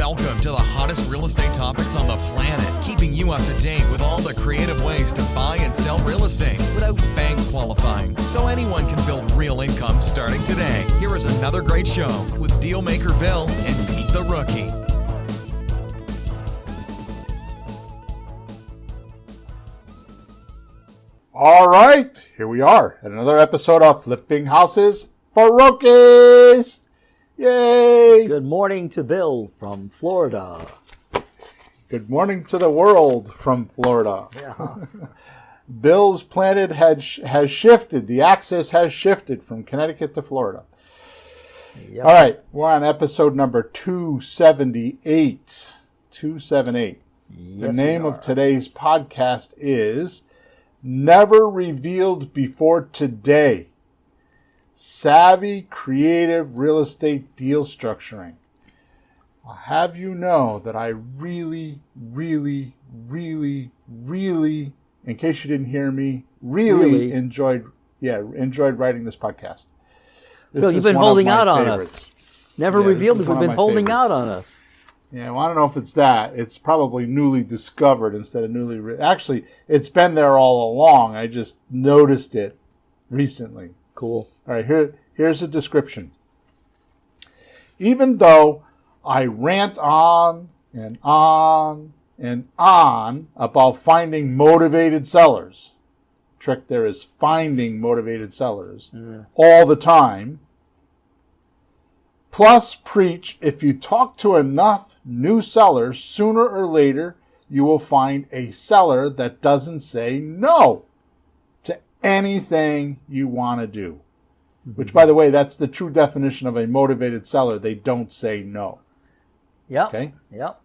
Welcome to the hottest real estate topics on the planet, keeping you up to date with all the creative ways to buy and sell real estate without bank qualifying, so anyone can build real income starting today. Here is another great show with Dealmaker Bill and Pete the Rookie. All right, here we are at another episode of Flipping Houses for Rookies. Yay! Good morning to Bill from Florida. Good morning to the world from Florida. Yeah. Bill's planet has shifted. The axis has shifted from Connecticut to Florida. Yep. All right, we're on episode number 278. 278. The name of today's podcast is Never Revealed Before Today. Savvy, Creative Real Estate Deal Structuring. I'll have you know that I really, in case you didn't hear me, really enjoyed writing this podcast. Bill, you've been holding out on us. Never revealed if we've been holding out on us. Yeah, well, I don't know if it's that. It's probably newly discovered instead of Actually, it's been there all along. I just noticed it recently. Cool. All right, here's a description. Even though I rant on and on and on about finding motivated sellers, trick there is finding motivated sellers all the time, plus preach if you talk to enough new sellers, sooner or later you will find a seller that doesn't say no to anything you want to do. Which, by the way, that's the true definition of a motivated seller. They don't say no. Yep. Okay? Yep.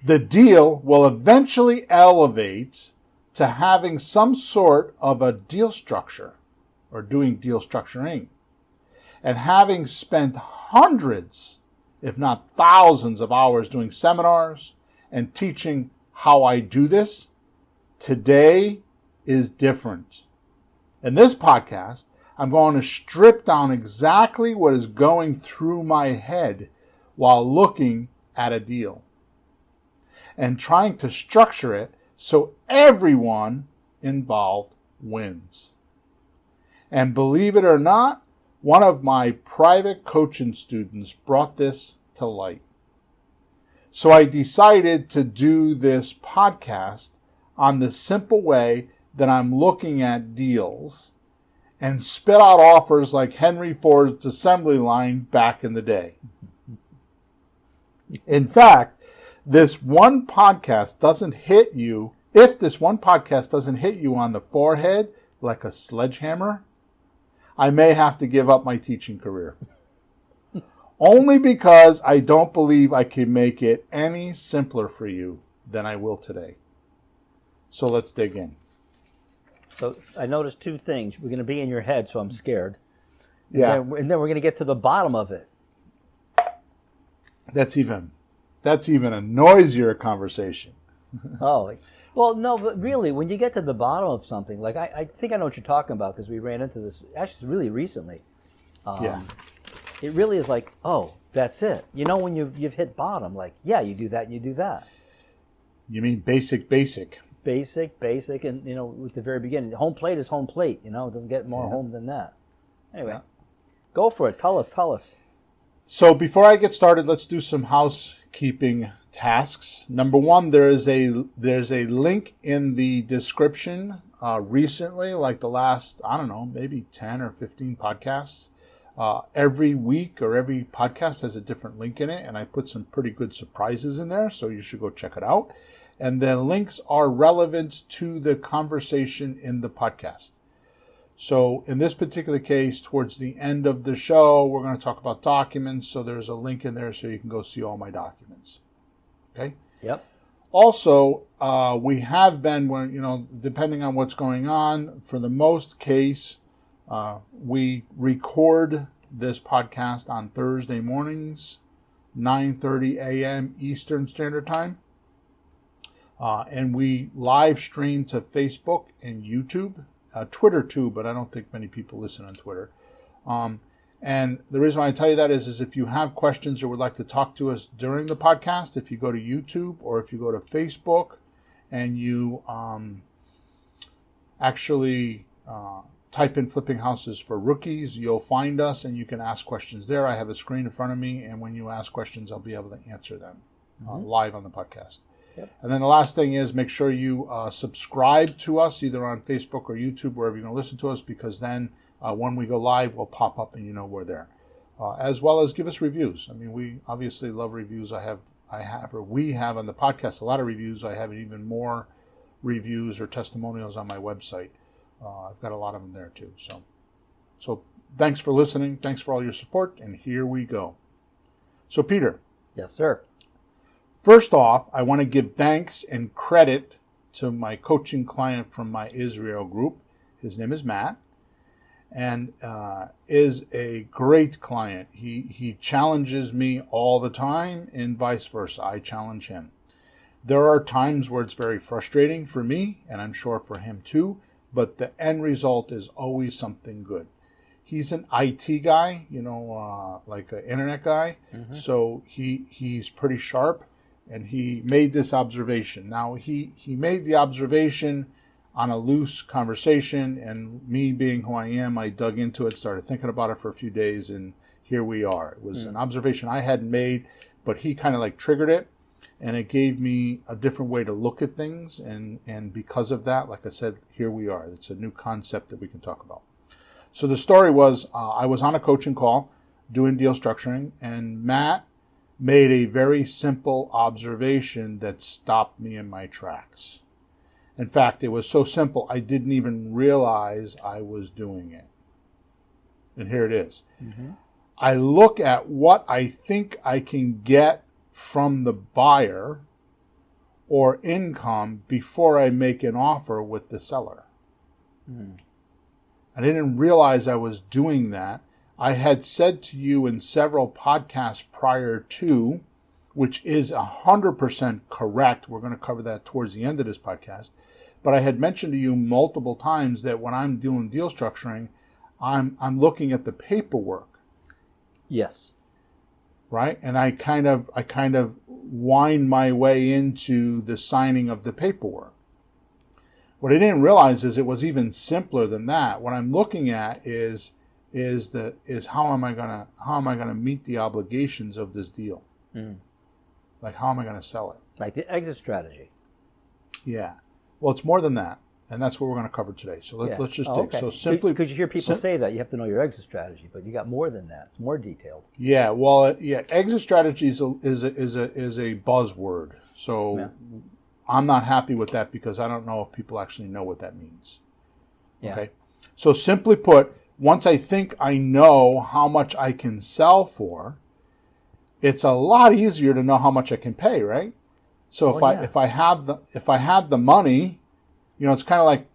The deal will eventually elevate to having some sort of a deal structure or doing deal structuring. And having spent hundreds, if not thousands of hours doing seminars and teaching how I do this, today is different. In this podcast, I'm going to strip down exactly what is going through my head while looking at a deal and trying to structure it so everyone involved wins. And believe it or not, one of my private coaching students brought this to light. So I decided to do this podcast on the simple way that I'm looking at deals and spit out offers like Henry Ford's assembly line back in the day. In fact, if this one podcast doesn't hit you on the forehead like a sledgehammer, I may have to give up my teaching career. Only because I don't believe I can make it any simpler for you than I will today. So let's dig in. So I noticed two things. We're going to be in your head, so I'm scared. Yeah. And then we're going to get to the bottom of it. That's even a noisier conversation. Oh, well, no, but really, when you get to the bottom of something, like I think I know what you're talking about because we ran into this actually really recently. It really is like, oh, that's it. You know, when you've hit bottom, like, yeah, you do that and you do that. You mean basic? Basic, and, you know, at the very beginning, home plate is home plate, you know, it doesn't get more home than that. Anyway, Go for it. Tell us. So before I get started, let's do some housekeeping tasks. Number one, there's a link in the description recently, like the last, I don't know, maybe 10 or 15 podcasts. Every week or every podcast has a different link in it, and I put some pretty good surprises in there, so you should go check it out. And the links are relevant to the conversation in the podcast. So in this particular case, towards the end of the show, we're going to talk about documents. So there's a link in there so you can go see all my documents. Okay? Yep. Also, we have been, depending on what's going on, for the most case, we record this podcast on Thursday mornings, 9:30 a.m. Eastern Standard Time. And we live stream to Facebook and YouTube, Twitter too, but I don't think many people listen on Twitter. And the reason why I tell you that is if you have questions or would like to talk to us during the podcast, if you go to YouTube or if you go to Facebook and you actually type in Flipping Houses for Rookies, you'll find us and you can ask questions there. I have a screen in front of me, and when you ask questions, I'll be able to answer them live on the podcast. Yep. And then the last thing is make sure you subscribe to us either on Facebook or YouTube, wherever you're going to listen to us, because then when we go live, we'll pop up and you know we're there. As well as give us reviews. I mean, we obviously love reviews. We have on the podcast a lot of reviews. I have even more reviews or testimonials on my website. I've got a lot of them there too. So thanks for listening. Thanks for all your support. And here we go. So Peter. Yes, sir. First off, I want to give thanks and credit to my coaching client from my Israel group. His name is Matt, and is a great client. He challenges me all the time, and vice versa. I challenge him. There are times where it's very frustrating for me, and I'm sure for him too, but the end result is always something good. He's an IT guy, like an internet guy, so he's pretty sharp, and he made this observation. Now, he made the observation on a loose conversation, and me being who I am, I dug into it, started thinking about it for a few days, and here we are. It was an observation I hadn't made, but he kind of like triggered it, and it gave me a different way to look at things, and because of that, like I said, here we are. It's a new concept that we can talk about. So the story was, I was on a coaching call doing deal structuring, and Matt made a very simple observation that stopped me in my tracks. In fact, it was so simple, I didn't even realize I was doing it. And here it is. I look at what I think I can get from the buyer or income before I make an offer with the seller. I didn't realize I was doing that. I had said to you in several podcasts prior to, which is 100% correct. We're going to cover that towards the end of this podcast. But I had mentioned to you multiple times that when I'm doing deal structuring, I'm looking at the paperwork. Yes. Right? And I kind of wind my way into the signing of the paperwork. What I didn't realize is it was even simpler than that. What I'm looking at is how am I gonna meet the obligations of this deal? Like, how am I gonna sell it? Like the exit strategy. Yeah. Well, it's more than that, and that's what we're going to cover today. So let's just take. Okay. So simply, because you hear people say that you have to know your exit strategy, but you got more than that. It's more detailed. Yeah. Well, exit strategy is a buzzword. So I'm not happy with that because I don't know if people actually know what that means. Yeah. Okay. So simply put, once I think I know how much I can sell for, it's a lot easier to know how much I can pay, right? So if I have the money, it's kind of like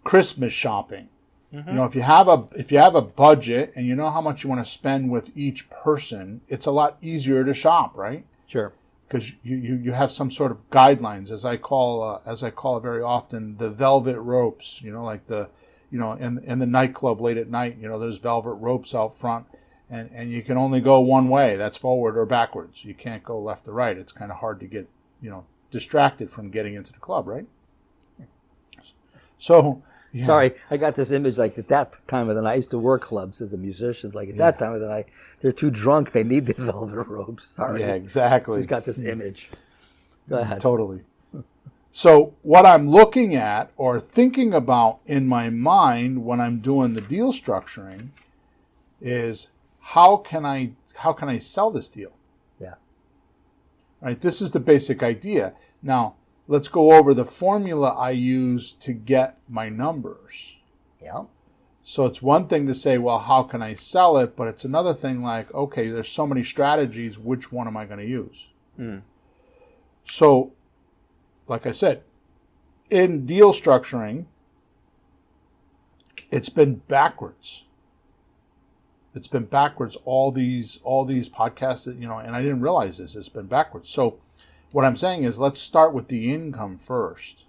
Christmas shopping. If you have a budget and you know how much you want to spend with each person, it's a lot easier to shop, right? Sure. Because you have some sort of guidelines, as I call it very often, the velvet ropes. Like in the nightclub late at night, there's velvet ropes out front. And you can only go one way. That's forward or backwards. You can't go left or right. It's kind of hard to get, distracted from getting into the club, right? So, yeah. Sorry, I got this image like at that time of the night. I used to work clubs as a musician. Like at that time of the night, they're too drunk. They need the velvet ropes. Sorry. Yeah, exactly. Just got this image. Go ahead. Totally. So what I'm looking at or thinking about in my mind when I'm doing the deal structuring is how can I sell this deal? Yeah. Right. This is the basic idea. Now, let's go over the formula I use to get my numbers. Yeah. So it's one thing to say, well, how can I sell it? But it's another thing like, okay, there's so many strategies. Which one am I going to use? So, like I said, in deal structuring, it's been backwards. It's been backwards all these podcasts that, and I didn't realize this. It's been backwards. So what I'm saying is let's start with the income first.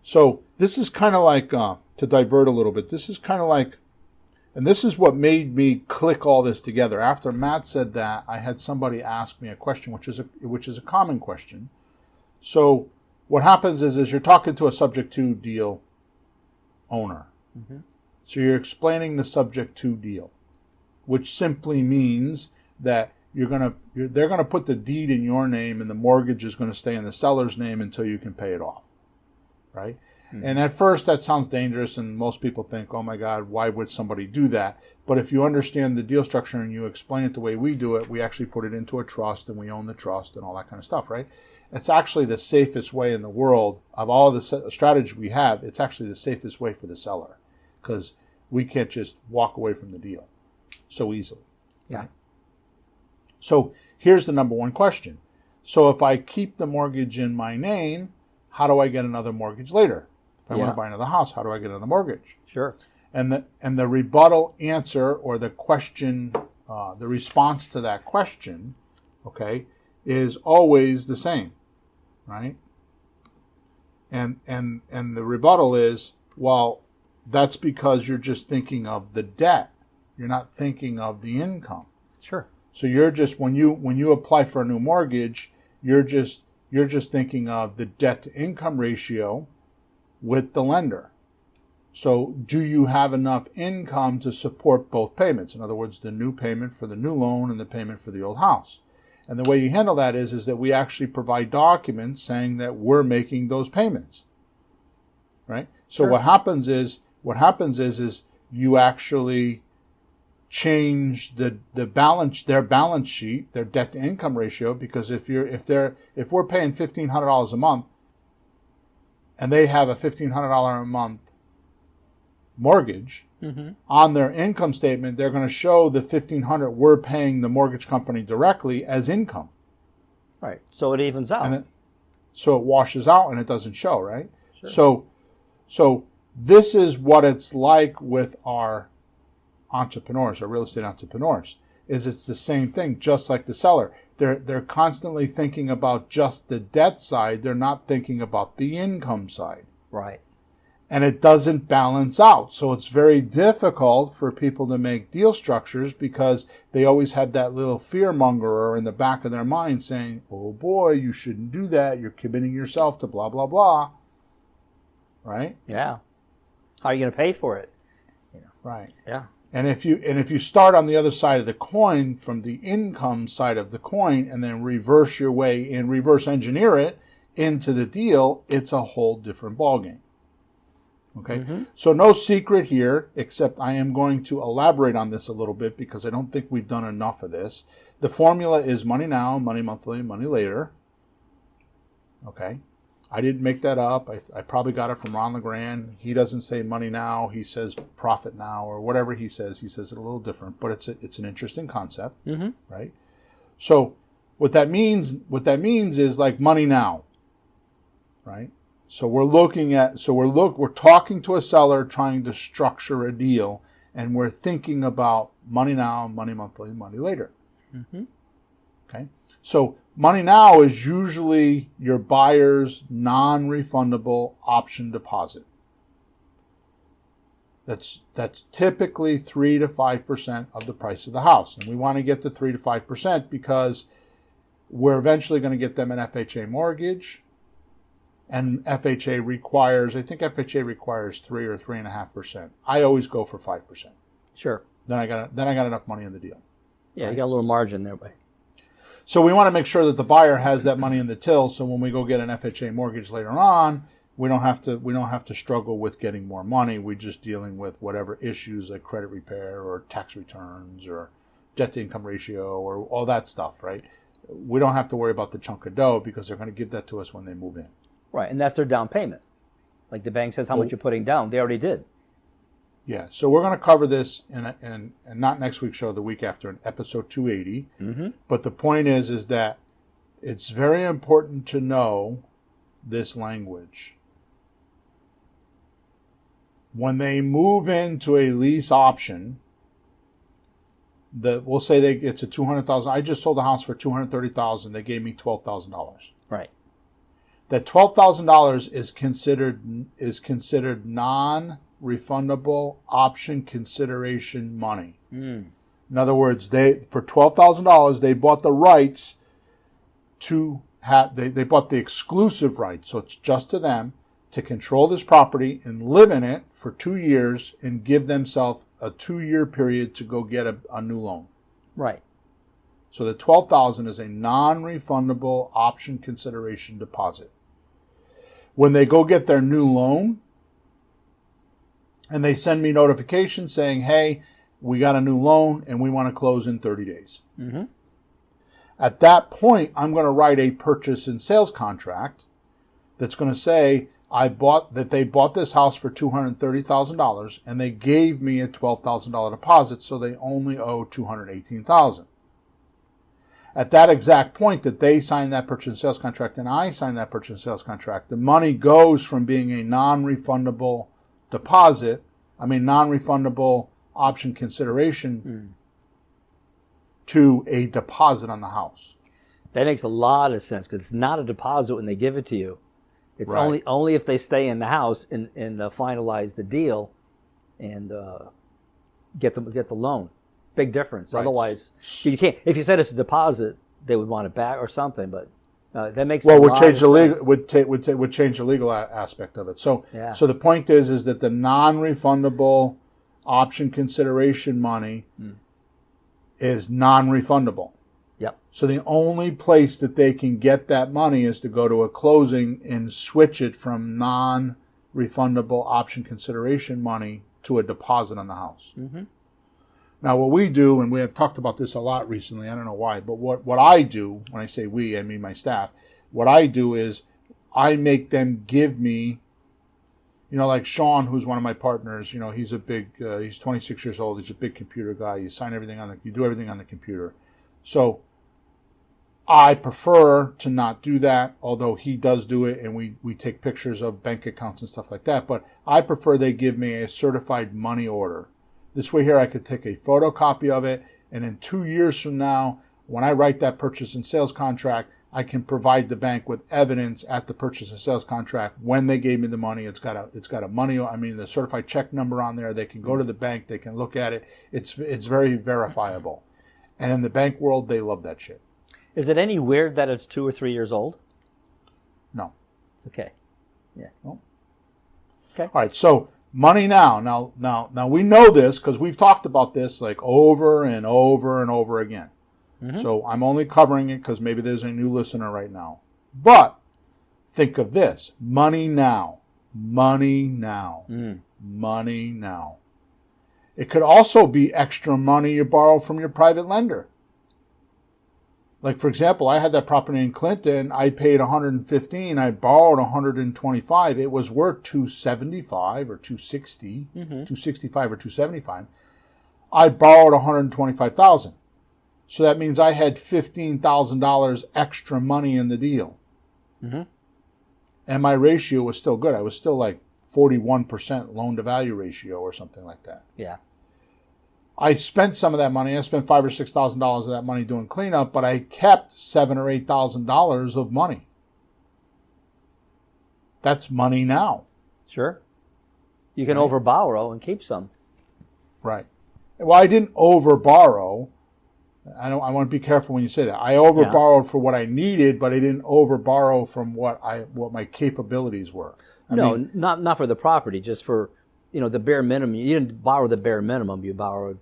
So this is kind of like, to divert a little bit, this is kind of like And this is what made me click all this together. After Matt said that, I had somebody ask me a question, which is a common question. So what happens is you're talking to a subject to deal owner. Mm-hmm. So you're explaining the subject to deal, which simply means that they're gonna put the deed in your name and the mortgage is going to stay in the seller's name until you can pay it off, right? Mm-hmm. And at first that sounds dangerous, and most people think, oh my God, why would somebody do that? But if you understand the deal structure and you explain it the way we do it, we actually put it into a trust and we own the trust and all that kind of stuff, right? It's actually the safest way in the world of all the strategies we have. It's actually the safest way for the seller, because we can't just walk away from the deal so easily. Yeah. Right? So here's the number one question. So if I keep the mortgage in my name, how do I get another mortgage later? If I want to buy another house, how do I get another mortgage? Sure. And the rebuttal answer, or the question, the response to that question, okay, is always the same, right? And the rebuttal is, well, that's because you're just thinking of the debt. You're not thinking of the income. Sure. So you're just, when you apply for a new mortgage, you're just thinking of the debt to income ratio with the lender. So do you have enough income to support both payments? In other words, the new payment for the new loan and the payment for the old house. And the way you handle that is that we actually provide documents saying that we're making those payments, right? So Sure. what happens is you actually change their balance sheet, their debt to income ratio, because if we're paying $1,500 a month and they have a $1,500 a month mortgage, mm-hmm. on their income statement, they're going to show the $1,500 we're paying the mortgage company directly as income. Right. So it evens out. So it washes out and it doesn't show, right? Sure. So this is what it's like with our entrepreneurs, our real estate entrepreneurs, is it's the same thing, just like the seller. They're constantly thinking about just the debt side. They're not thinking about the income side. Right. And it doesn't balance out. So it's very difficult for people to make deal structures, because they always have that little fear mongerer in the back of their mind saying, oh boy, you shouldn't do that. You're committing yourself to blah, blah, blah. Right? Yeah. How are you going to pay for it? Right. Yeah. And if you start on the other side of the coin, from the income side of the coin, and then reverse your way and reverse engineer it into the deal, it's a whole different ballgame. Okay? Mm-hmm. So no secret here, except I am going to elaborate on this a little bit because I don't think we've done enough of this. The formula is money now, money monthly, money later. Okay? I didn't make that up. I probably got it from Ron LeGrand. He doesn't say money now. He says profit now, or whatever he says. He says it a little different, but it's an interesting concept, mm-hmm. right? So what that means is like money now, right? So we're talking to a seller trying to structure a deal, and we're thinking about money now, money monthly, money later. Mm-hmm. Okay? So money now is usually your buyer's non-refundable option deposit. That's typically 3 to 5% of the price of the house. And we want to get to 3 to 5% because we're eventually going to get them an FHA mortgage. And FHA requires 3 or 3.5%. I always go for 5%. Sure. Then I got enough money in the deal. Yeah, right? You got a little margin there, but. So we want to make sure that the buyer has that money in the till, so when we go get an FHA mortgage later on, we don't have to struggle with getting more money. We're just dealing with whatever issues like credit repair or tax returns or debt to income ratio or all that stuff, right? We don't have to worry about the chunk of dough because they're going to give that to us when they move in. Right, and that's their down payment. Like the bank says how much you're putting down. They already did. Yeah, so we're going to cover this in not next week's show, the week after, in episode 280. Mm-hmm. But the point is that it's very important to know this language. When they move into a lease option, we'll say it's a $200,000. I just sold a house for $230,000. They gave me $12,000. Right. That $12,000 is considered non-refundable option consideration money. In other words, for $12,000, they bought the rights to have, they bought the exclusive rights, so it's just to them, to control this property and live in it for 2 years and give themselves a 2-year period to go get a new loan. Right. So the $12,000 is a non-refundable option consideration deposit. When they go get their new loan and they send me notification saying, hey, we got a new loan and we want to close in 30 days. Mm-hmm. At that point, I'm going to write a purchase and sales contract that's going to say they bought this house for $230,000 and they gave me a $12,000 deposit, so they only owe $218,000. At that exact point that they sign that purchase and sales contract and I sign that purchase and sales contract, the money goes from being a non-refundable non-refundable option consideration to a deposit on the house. That makes a lot of sense because it's not a deposit when they give it to you. It's right. only if they stay in the house and finalize the deal and get the loan. Big difference. Right. Otherwise, you can't. If you said it's a deposit, they would want it back or something. But that makes would change the legal would change the legal aspect of it. So so the point is that the non-refundable option consideration money is non-refundable. Yep. So the only place that they can get that money is to go to a closing and switch it from non-refundable option consideration money to a deposit on the house. Mm-hmm. Now, what we do, and we have talked about this a lot recently, I don't know why, but what I do, when I say we, I mean my staff, what I do is I make them give me, like Sean, who's one of my partners, he's he's 26 years old, he's a big computer guy, you do everything on the computer. So I prefer to not do that, although he does do it, and we take pictures of bank accounts and stuff like that, but I prefer they give me a certified money order. This way here I could take a photocopy of it, and in 2 years from now, when I write that purchase and sales contract, I can provide the bank with evidence at the purchase and sales contract when they gave me the money. It's got the certified check number on there. They can go to the bank, they can look at it. It's very verifiable. And in the bank world, they love that shit. Is it any weird that it's 2 or 3 years old? No. It's okay. Yeah. No. Okay. All right, so money now. Now we know this because we've talked about this like over and over and over again. Mm-hmm. So I'm only covering it because maybe there's a new listener right now. But think of this. Money now. Money now. Money now. It could also be extra money you borrow from your private lender. Like, for example, I had that property in Clinton. I paid $115. I borrowed $125. It was worth $275 or $260, $265 or $275. I borrowed $125,000. So that means I had $15,000 extra money in the deal. Mm-hmm. And my ratio was still good. I was still like 41% loan-to-value ratio or something like that. Yeah. I spent some of that money. I spent $5,000 or $6,000 of that money doing cleanup, but I kept $7,000 or $8,000 of money. That's money now. Sure. You can overborrow and keep some. Right. Well, I didn't overborrow. I want to be careful when you say that. I overborrowed for what I needed, but I didn't overborrow from what my capabilities were. I mean, not for the property, just for the bare minimum. You didn't borrow the bare minimum. You borrowed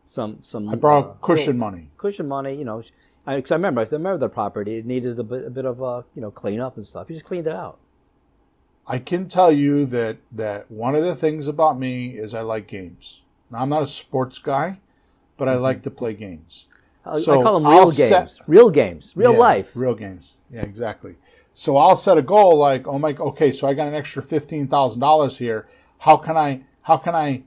some. I borrowed cushion money. Cushion money, because I remember the property. It needed a bit of cleanup and stuff. You just cleaned it out. I can tell you that one of the things about me is I like games. Now, I'm not a sports guy, but I like to play games. So I call them real games. Real games. Real life. Real games. Yeah, exactly. So I'll set a goal like, okay, so I got an extra $15,000 here. How can I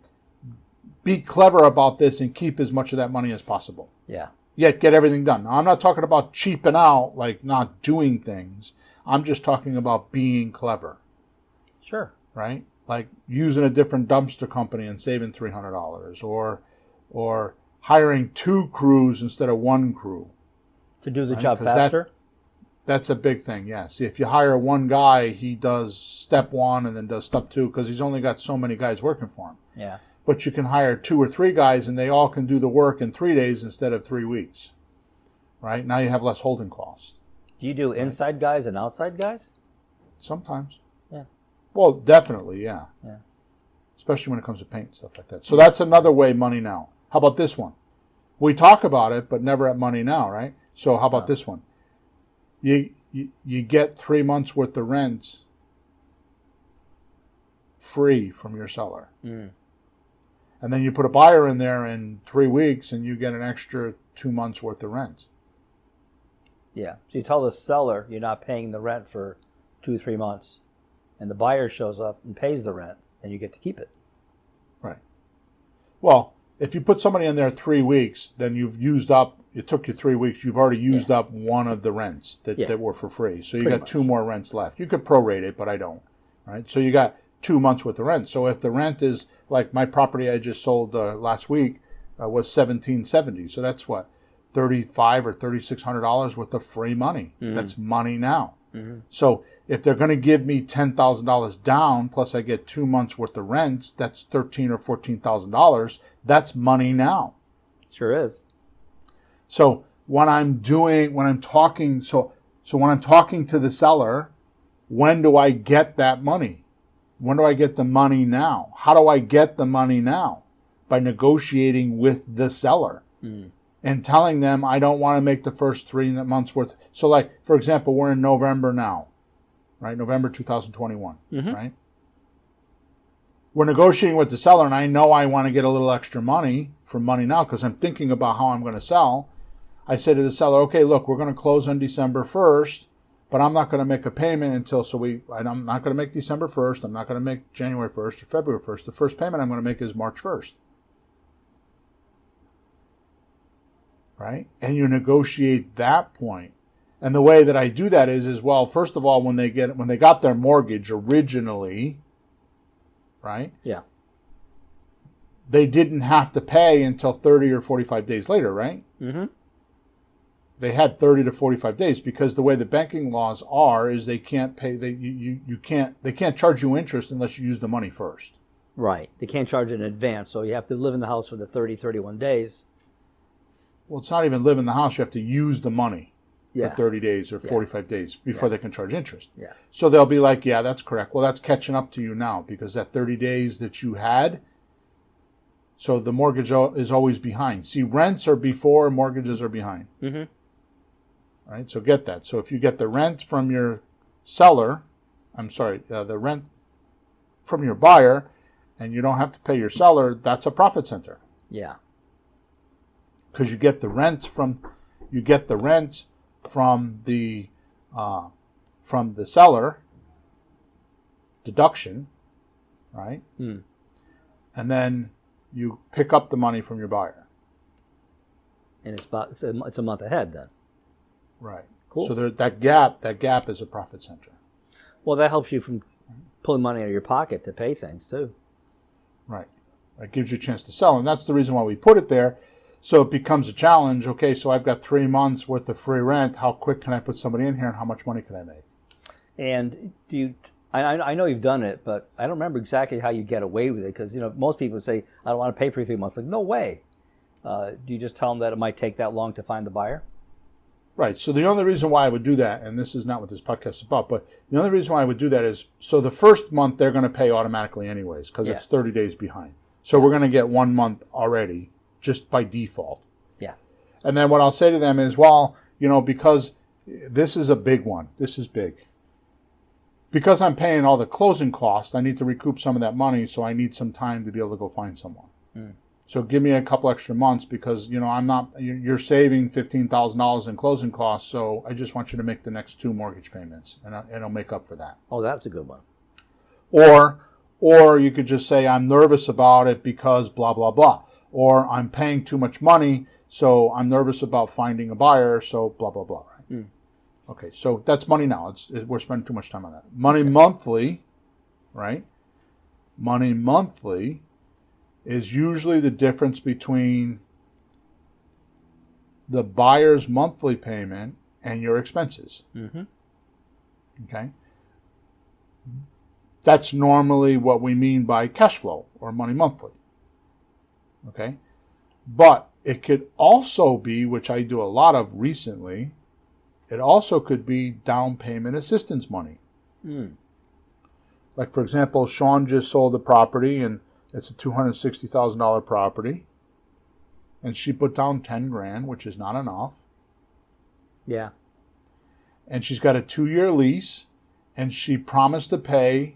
be clever about this and keep as much of that money as possible? Yeah. Yet get everything done. Now, I'm not talking about cheaping out, like not doing things. I'm just talking about being clever. Sure. Right? Like using a different dumpster company and saving $300 or hiring 2 crews instead of 1 crew. To do the job faster? That's a big thing, yes. If you hire one guy, he does step 1 and then does step 2 because he's only got so many guys working for him. Yeah. But you can hire 2 or 3 guys and they all can do the work in 3 days instead of 3 weeks. Right? Now you have less holding costs. Do you do inside guys and outside guys? Sometimes. Yeah. Well, definitely, yeah. Yeah. Especially when it comes to paint and stuff like that. So that's another way, money now. How about this one? We talk about it, but never at money now, right? So how about this one? You get 3 months worth of rent free from your seller. Mm. And then you put a buyer in there in 3 weeks and you get an extra 2 months worth of rent. Yeah. So you tell the seller you're not paying the rent for 2-3 months, and the buyer shows up and pays the rent, and you get to keep it. Right. Well, if you put somebody in there 3 weeks, then you've used up, it took you 3 weeks, you've already used up one of the rents that were for free. So you got 2 more rents left. You could prorate it, but I don't. Right? So you got 2 months worth of rent. So if the rent is, like my property I just sold last week was $1,770. So that's what? $3,500 or $3,600 worth of free money. Mm-hmm. That's money now. Mm-hmm. So if they're going to give me $10,000 down, plus I get 2 months worth of rents, that's $13,000 or $14,000. That's money now. Sure is. So when I'm talking to the seller, when do I get that money? When do I get the money now? How do I get the money now? By negotiating with the seller. Mm. And telling them I don't want to make the first 3 months worth. So like, for example, we're in November now, right? November 2021, right? We're negotiating with the seller and I know I want to get a little extra money from money now because I'm thinking about how I'm going to sell. I say to the seller, okay, look, we're going to close on December 1st, but I'm not going to make a payment until, I'm not going to make December 1st. I'm not going to make January 1st or February 1st. The first payment I'm going to make is March 1st. Right? And you negotiate that point. And the way that I do that is well, first of all, when they got their mortgage originally, right? Yeah. They didn't have to pay until 30 or 45 days later, right? Mm-hmm. They had 30 to 45 days because the way the banking laws are is they can't pay they can't charge you interest unless you use the money first. Right. They can't charge it in advance, so you have to live in the house for the 30, 31 days. Well, it's not even live in the house. You have to use the money for 30 days or 45 days before they can charge interest. Yeah. So they'll be like, yeah, that's correct. Well, that's catching up to you now because that 30 days that you had, so the mortgage is always behind. See, rents are before, mortgages are behind. Mm-hmm. Right? So get that. So if you get the rent from your seller, the rent from your buyer, and you don't have to pay your seller, that's a profit center. Yeah. Because you get the rent from the seller deduction, right? Mm. And then you pick up the money from your buyer. And it's a month ahead then. Right. Cool. So that gap is a profit center. Well, that helps you from pulling money out of your pocket to pay things too. Right. It gives you a chance to sell, and that's the reason why we put it there. So it becomes a challenge. Okay, so I've got 3 months worth of free rent. How quick can I put somebody in here, and how much money can I make? And do you? I know you've done it, but I don't remember exactly how you get away with it because most people say I don't want to pay for 3 months. Like no way. Do you just tell them that it might take that long to find the buyer? Right. So the only reason why I would do that, and this is not what this podcast is about, but the only reason why I would do that is so the first month they're going to pay automatically anyways because it's 30 days behind. So we're going to get 1 month already just by default. Yeah. And then what I'll say to them is, well, because this is a big one. This is big. Because I'm paying all the closing costs, I need to recoup some of that money, so I need some time to be able to go find someone. Mm. So give me a couple extra months because, you're saving $15,000 in closing costs, so I just want you to make the next 2 mortgage payments, and it'll make up for that. Oh, that's a good one. Or you could just say, I'm nervous about it because blah, blah, blah. Or I'm paying too much money, so I'm nervous about finding a buyer, so blah, blah, blah. Right? Mm. Okay, so that's money now. We're spending too much time on that. Money monthly, right? Money monthly is usually the difference between the buyer's monthly payment and your expenses. Mm-hmm. Okay? That's normally what we mean by cash flow or money monthly. Okay? But it could also be, which I do a lot of recently, it also could be down payment assistance money. Mm. Like, for example, Sean just sold a property, and it's a $260,000 property. And she put down 10 grand, which is not enough. Yeah. And she's got a 2-year lease, and she promised to pay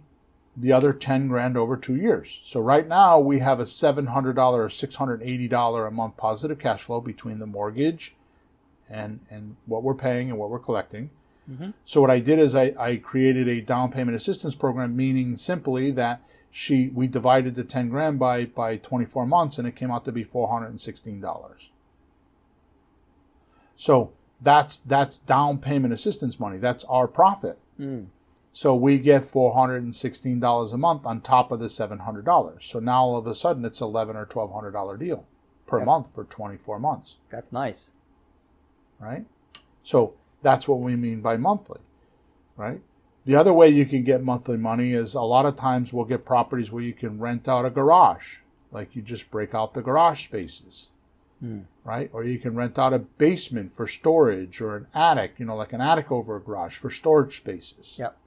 the other 10 grand over 2 years. So right now we have a $700 or $680 a month positive cash flow between the mortgage and what we're paying and what we're collecting. Mm-hmm. So what I did is I created a down payment assistance program, meaning simply that we divided the 10 grand by 24 months, and it came out to be $416. So that's down payment assistance money. That's our profit. Mm. So we get $416 a month on top of the $700. So now all of a sudden it's $1,100 or $1,200 deal per month for 24 months. That's nice. Right? So that's what we mean by monthly. Right? The other way you can get monthly money is a lot of times we'll get properties where you can rent out a garage. Like you just break out the garage spaces. Mm. Right? Or you can rent out a basement for storage, or an attic, like an attic over a garage for storage spaces. Yep.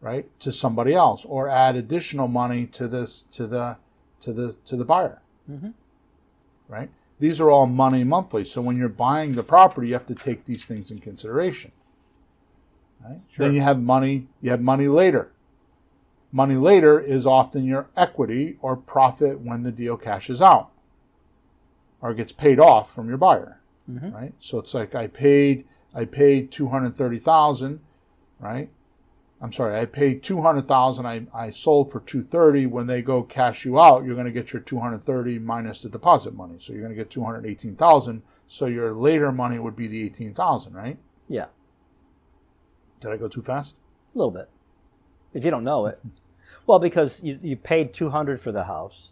Right? To somebody else, or add additional money to the buyer. Mm-hmm. Right? These are all money monthly. So when you're buying the property, you have to take these things in consideration. Right? Sure. Then you have money later. Money later is often your equity or profit when the deal cashes out or gets paid off from your buyer. Mm-hmm. Right? So it's like I paid $230,000, right? I'm sorry, I paid $200,000. I sold for $230,000. When they go cash you out, you're going to get your $230,000 minus the deposit money. So you're going to get $218,000. So your later money would be the $18,000, right? Yeah. Did I go too fast? A little bit. If you don't know it. Well, because you paid $200,000 for the house.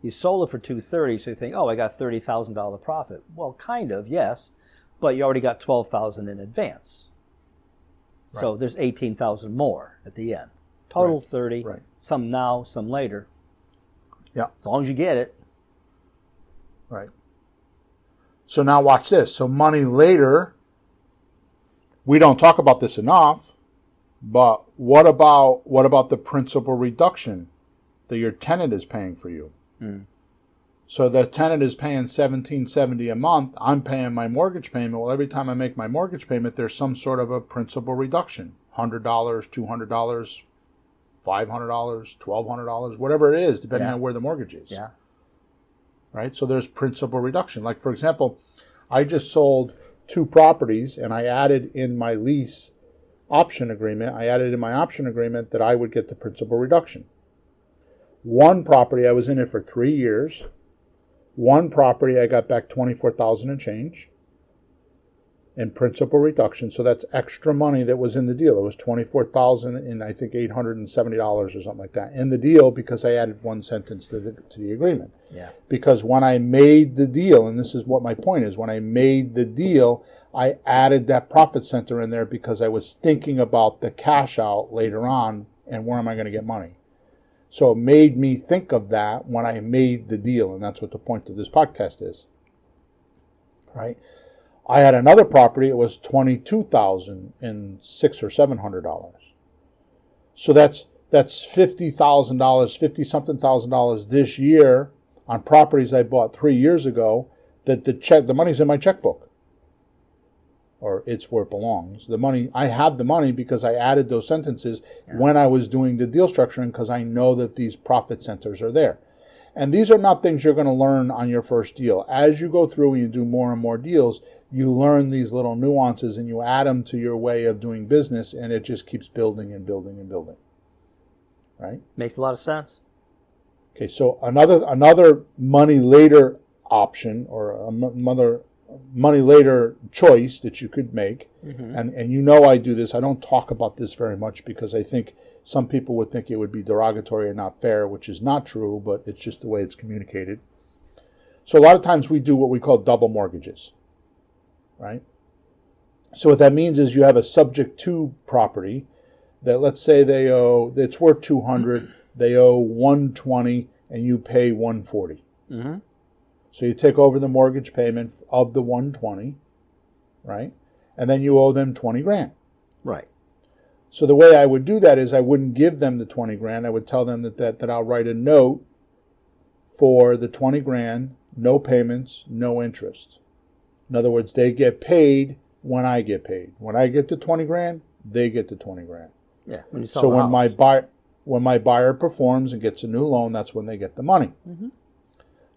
You sold it for $230,000, so you think, oh, I got $30,000 profit. Well, kind of, yes, but you already got $12,000 in advance. Right. So there's $18,000 more at the end. Total right. 30. Right. Some now, some later. Yeah. As long as you get it. Right. So now watch this. So money later, we don't talk about this enough, but what about the principal reduction that your tenant is paying for you? Mm. So the tenant is paying $1,770 a month. I'm paying my mortgage payment. Well, every time I make my mortgage payment, there's some sort of a principal reduction. $100, $200, $500, $1,200, whatever it is, depending on where the mortgage is. Yeah. Right? So there's principal reduction. Like, for example, I just sold 2 properties, and I added in my lease option agreement, that I would get the principal reduction. One property, I was in it for 3 years. One property, I got back $24,000 and change in principal reduction. So that's extra money that was in the deal. It was $24,000 and I think $870 or something like that in the deal, because I added one sentence to the agreement. Yeah. Because when I made the deal, and this is what my point is, when I made the deal, I added that profit center in there because I was thinking about the cash out later on and where am I going to get money. So it made me think of that when I made the deal, and that's what the point of this podcast is. Right? I had another property, it was $22,000 and $600 or $700. So that's $50,000, $50-something thousand this year on properties I bought 3 years ago that the money's in my checkbook. Or it's where it belongs. I have the money because I added those sentences when I was doing the deal structuring, because I know that these profit centers are there. And these are not things you're going to learn on your first deal. As you go through and you do more and more deals, you learn these little nuances and you add them to your way of doing business, and it just keeps building and building and building. Right? Makes a lot of sense. Okay, so another money later option, or another money later choice that you could make, and I do this. I don't talk about this very much because I think some people would think it would be derogatory or not fair, which is not true, but it's just the way it's communicated. So a lot of times we do what we call double mortgages, right? So what that means is you have a subject to property that, let's say it's worth 200, they owe 120, and you pay 140. Mm-hmm. So you take over the mortgage payment of the 120, right? And then you owe them 20 grand. Right. So the way I would do that is I wouldn't give them the 20 grand. I would tell them that I'll write a note for the 20 grand, no payments, no interest. In other words, they get paid when I get paid. When I get the 20 grand, they get the 20 grand. Yeah. When you sell So the house. when my buyer performs and gets a new loan, that's when they get the money. Mm-hmm.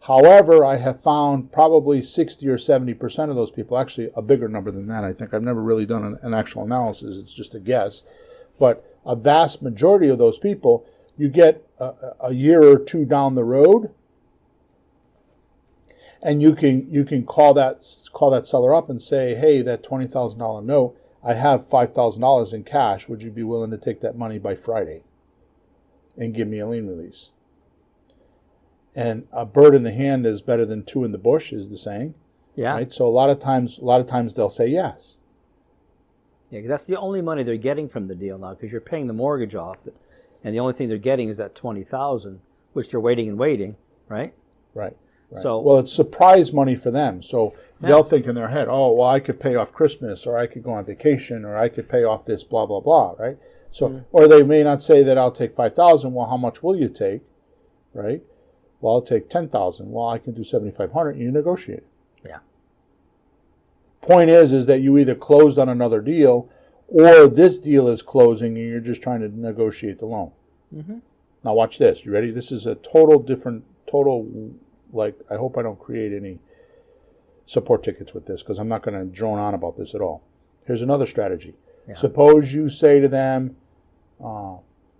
However, I have found probably 60 or 70% of those people, actually a bigger number than that, I think. I've never really done an actual analysis. It's just a guess. But a vast majority of those people, you get a year or two down the road, and you can call that seller up and say, hey, that $20,000 note, I have $5,000 in cash. Would you be willing to take that money by Friday and give me a lien release? And a bird in the hand is better than two in the bush, is the saying. Yeah. Right. So a lot of times they'll say yes. Yeah, 'cause that's the only money they're getting from the deal now, because you're paying the mortgage off, and the only thing they're getting is that $20,000, which they're waiting and waiting, right? Right. So, well, it's surprise money for them. So they'll think in their head, oh, well, I could pay off Christmas, or I could go on vacation, or I could pay off this, blah, blah, blah, right? So, or they may not say that I'll take $5,000. Well, how much will you take, right? Well, I'll take $10,000. Well, I can do $7,500. You negotiate. Yeah. Point is that you either closed on another deal, or this deal is closing and you're just trying to negotiate the loan. Mm-hmm. Now watch this. You ready? This is a total, like, I hope I don't create any support tickets with this, because I'm not going to drone on about this at all. Here's another strategy. Yeah. Suppose you say to them,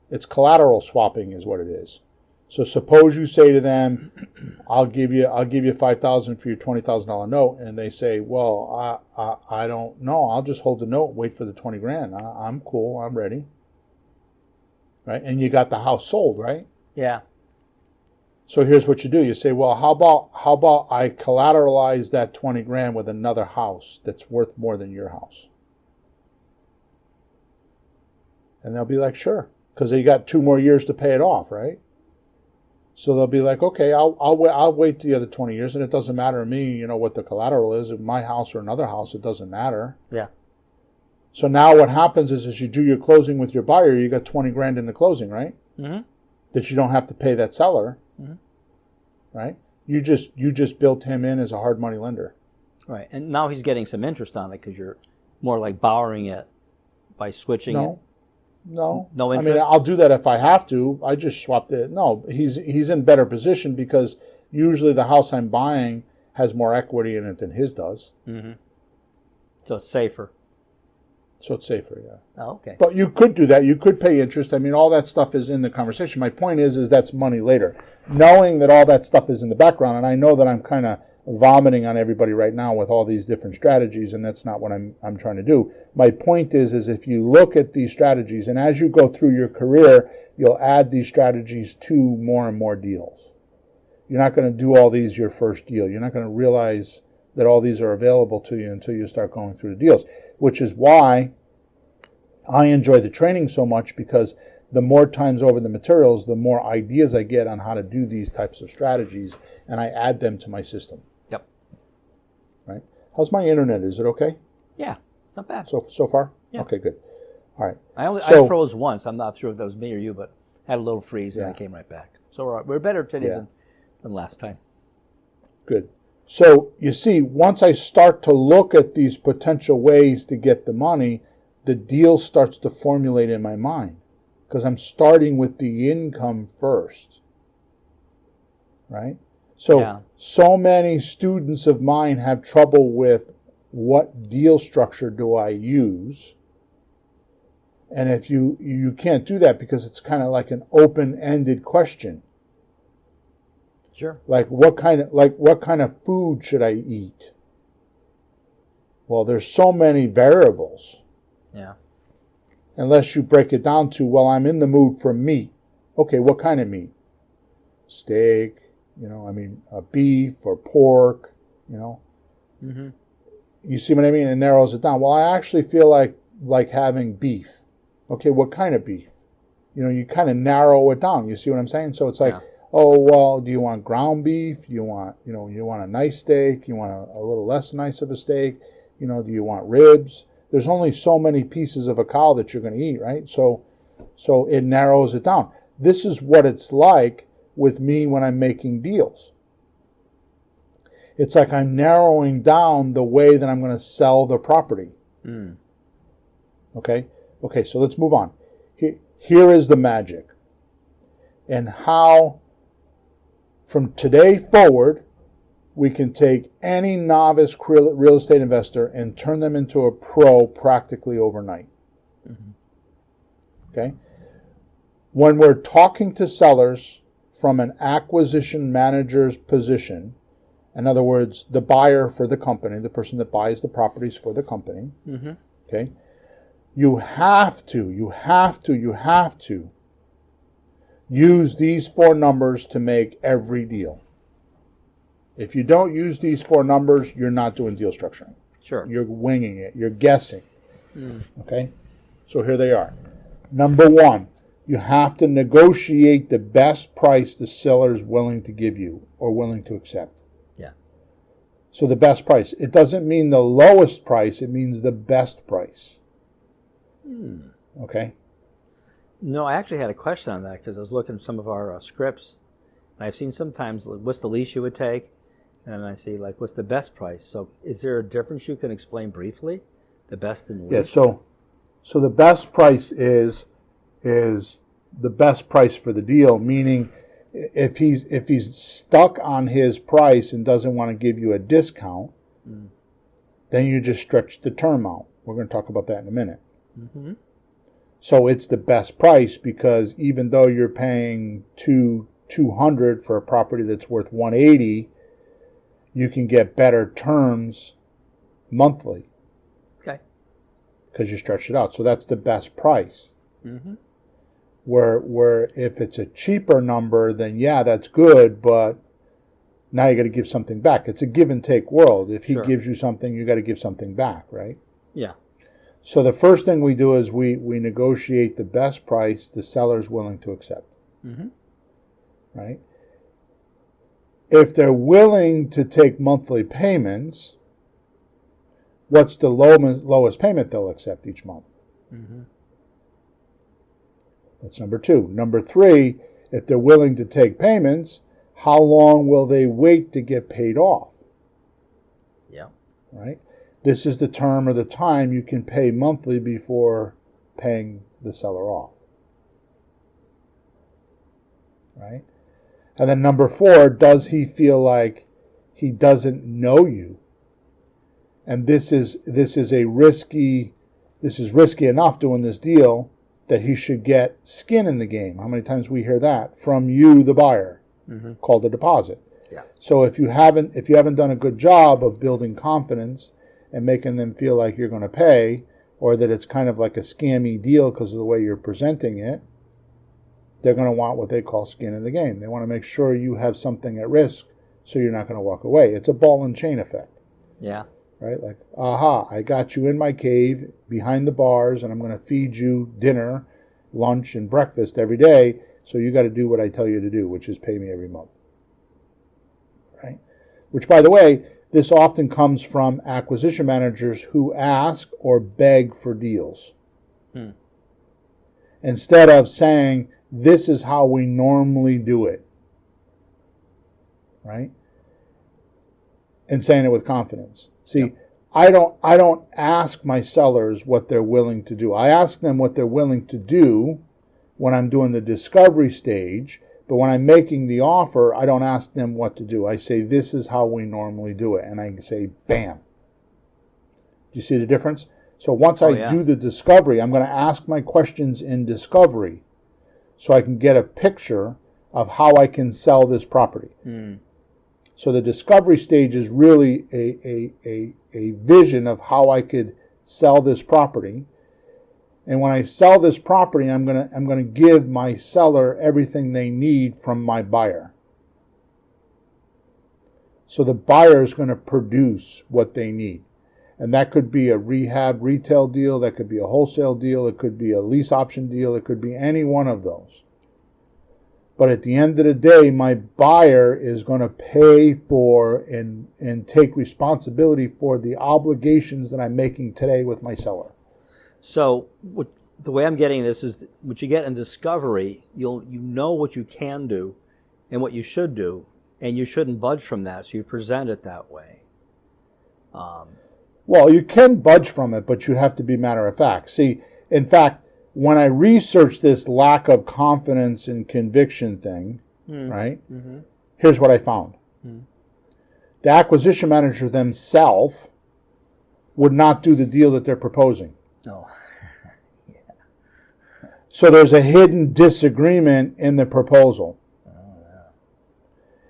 it's collateral swapping is what it is. So suppose you say to them, I'll give you $5,000 for your $20,000 note, and they say, well, I don't know. I'll just hold the note, wait for the 20 grand. I'm cool. I'm ready. Right? And you got the house sold, right? Yeah. So here's what you do. You say, well, how about I collateralize that 20 grand with another house that's worth more than your house? And they'll be like, sure, because you got 2 more years to pay it off, right? So they'll be like, okay, I'll wait the other 20 years, and it doesn't matter to me, what the collateral is. If my house or another house, it doesn't matter. Yeah. So now what happens is you do your closing with your buyer, you got 20 grand in the closing, right? Mm-hmm. That you don't have to pay that seller, mm-hmm. right? You just built him in as a hard money lender. Right, and now he's getting some interest on it because you're more like borrowing it by switching it. No interest? I mean, I'll do that if I have to. I just swapped it. No, he's in better position because usually the house I'm buying has more equity in it than his does. Mm-hmm. So it's safer. Yeah. Oh, okay. But you could do that. You could pay interest. I mean, all that stuff is in the conversation. My point is that's money later. Knowing that all that stuff is in the background, and I know that I'm kind of vomiting on everybody right now with all these different strategies, and that's not what I'm trying to do. My point is if you look at these strategies, and as you go through your career, you'll add these strategies to more and more deals. You're not going to do all these your first deal. You're not going to realize that all these are available to you until you start going through the deals, which is why I enjoy the training so much, because the more times over the materials, the more ideas I get on how to do these types of strategies, and I add them to my system. Yep. Right? How's my internet? Is it okay? Yeah, it's not bad. So far? Yeah. Okay, good. All right. I froze once. I'm not sure if that was me or you, but I had a little freeze and I came right back. So we're better today than last time. Good. So you see, once I start to look at these potential ways to get the money, the deal starts to formulate in my mind, because I'm starting with the income first. Right? So many students of mine have trouble with what deal structure do I use. And if you can't do that because it's kind of like an open-ended question. Sure. Like what kind of food should I eat? Well, there's so many variables. Yeah. Unless you break it down to, well, I'm in the mood for meat. Okay, what kind of meat? Steak, beef or pork, Mm-hmm. You see what I mean? It narrows it down. Well, I actually feel like having beef. Okay, what kind of beef? You kind of narrow it down. You see what I'm saying? So it's like, oh, well, do you want ground beef? You want a nice steak? You want a little less nice of a steak? Do you want ribs? There's only so many pieces of a cow that you're going to eat, right? So it narrows it down. This is what it's like with me when I'm making deals. It's like I'm narrowing down the way that I'm going to sell the property. Okay, so let's move on. Here is the magic. And how, from today forward, we can take any novice real estate investor and turn them into a pro practically overnight. Okay? When we're talking to sellers from an acquisition manager's position, in other words, the buyer for the company, the person that buys the properties for the company, okay? You have to use these 4 numbers to make every deal. If you don't use these 4 numbers, you're not doing deal structuring. Sure. You're winging it. You're guessing. Okay? So here they are. Number 1, you have to negotiate the best price the seller is willing to give you or willing to accept. Yeah. So the best price. It doesn't mean the lowest price. It means the best price. Okay? No, I actually had a question on that because I was looking at some of our scripts. And I've seen sometimes, what's the least you would take? And I see, what's the best price? So is there a difference you can explain briefly? The best and least? Yeah, so the best price is the best price for the deal, meaning if he's stuck on his price and doesn't want to give you a discount, then you just stretch the term out. We're going to talk about that in a minute. So it's the best price because even though you're paying $200 for a property that's worth $180, you can get better terms monthly. Okay. Because you stretch it out. So that's the best price. Where if it's a cheaper number, then yeah, that's good, but now you got to give something back. It's a give and take world. If he gives you something, you got to give something back, right? Yeah. So the first thing we do is we negotiate the best price the seller's willing to accept. Right? If they're willing to take monthly payments, what's the lowest payment they'll accept each month? That's number 2. Number 3, if they're willing to take payments, how long will they wait to get paid off? Yeah. Right? This is the term or the time you can pay monthly before paying the seller off. Right? And then number 4, does he feel like he doesn't know you? And this is risky enough doing this deal that he should get skin in the game. How many times we hear that from you, the buyer, called a deposit. Yeah. So if you haven't done a good job of building confidence and making them feel like you're going to pay, or that it's kind of like a scammy deal because of the way you're presenting it, they're going to want what they call skin in the game. They want to make sure you have something at risk so you're not going to walk away. It's a ball and chain effect. Yeah. Right? Like, aha, I got you in my cave behind the bars and I'm going to feed you dinner, lunch, and breakfast every day. So you got to do what I tell you to do, which is pay me every month. Right? Which, by the way, this often comes from acquisition managers who ask or beg for deals. Instead of saying, this is how we normally do it. Right? And saying it with confidence. See, I don't ask my sellers what they're willing to do. I ask them what they're willing to do when I'm doing the discovery stage, but when I'm making the offer, I don't ask them what to do. I say, this is how we normally do it. And I say, bam. Do you see the difference? So once I do the discovery, I'm going to ask my questions in discovery so I can get a picture of how I can sell this property. So the discovery stage is really a vision of how I could sell this property. And when I sell this property, I'm gonna give my seller everything they need from my buyer. So the buyer is going to produce what they need. And that could be a rehab retail deal, that could be a wholesale deal, it could be a lease option deal, it could be any one of those. But at the end of the day, my buyer is going to pay for and take responsibility for the obligations that I'm making today with my seller. So the way I'm getting this is what you get in discovery, you know what you can do and what you should do, and you shouldn't budge from that, so you present it that way. Well, you can budge from it, but you have to be matter of fact. See, in fact, when I researched this lack of confidence and conviction thing, right, here's what I found. The acquisition manager themselves would not do the deal that they're proposing. No. So there's a hidden disagreement in the proposal.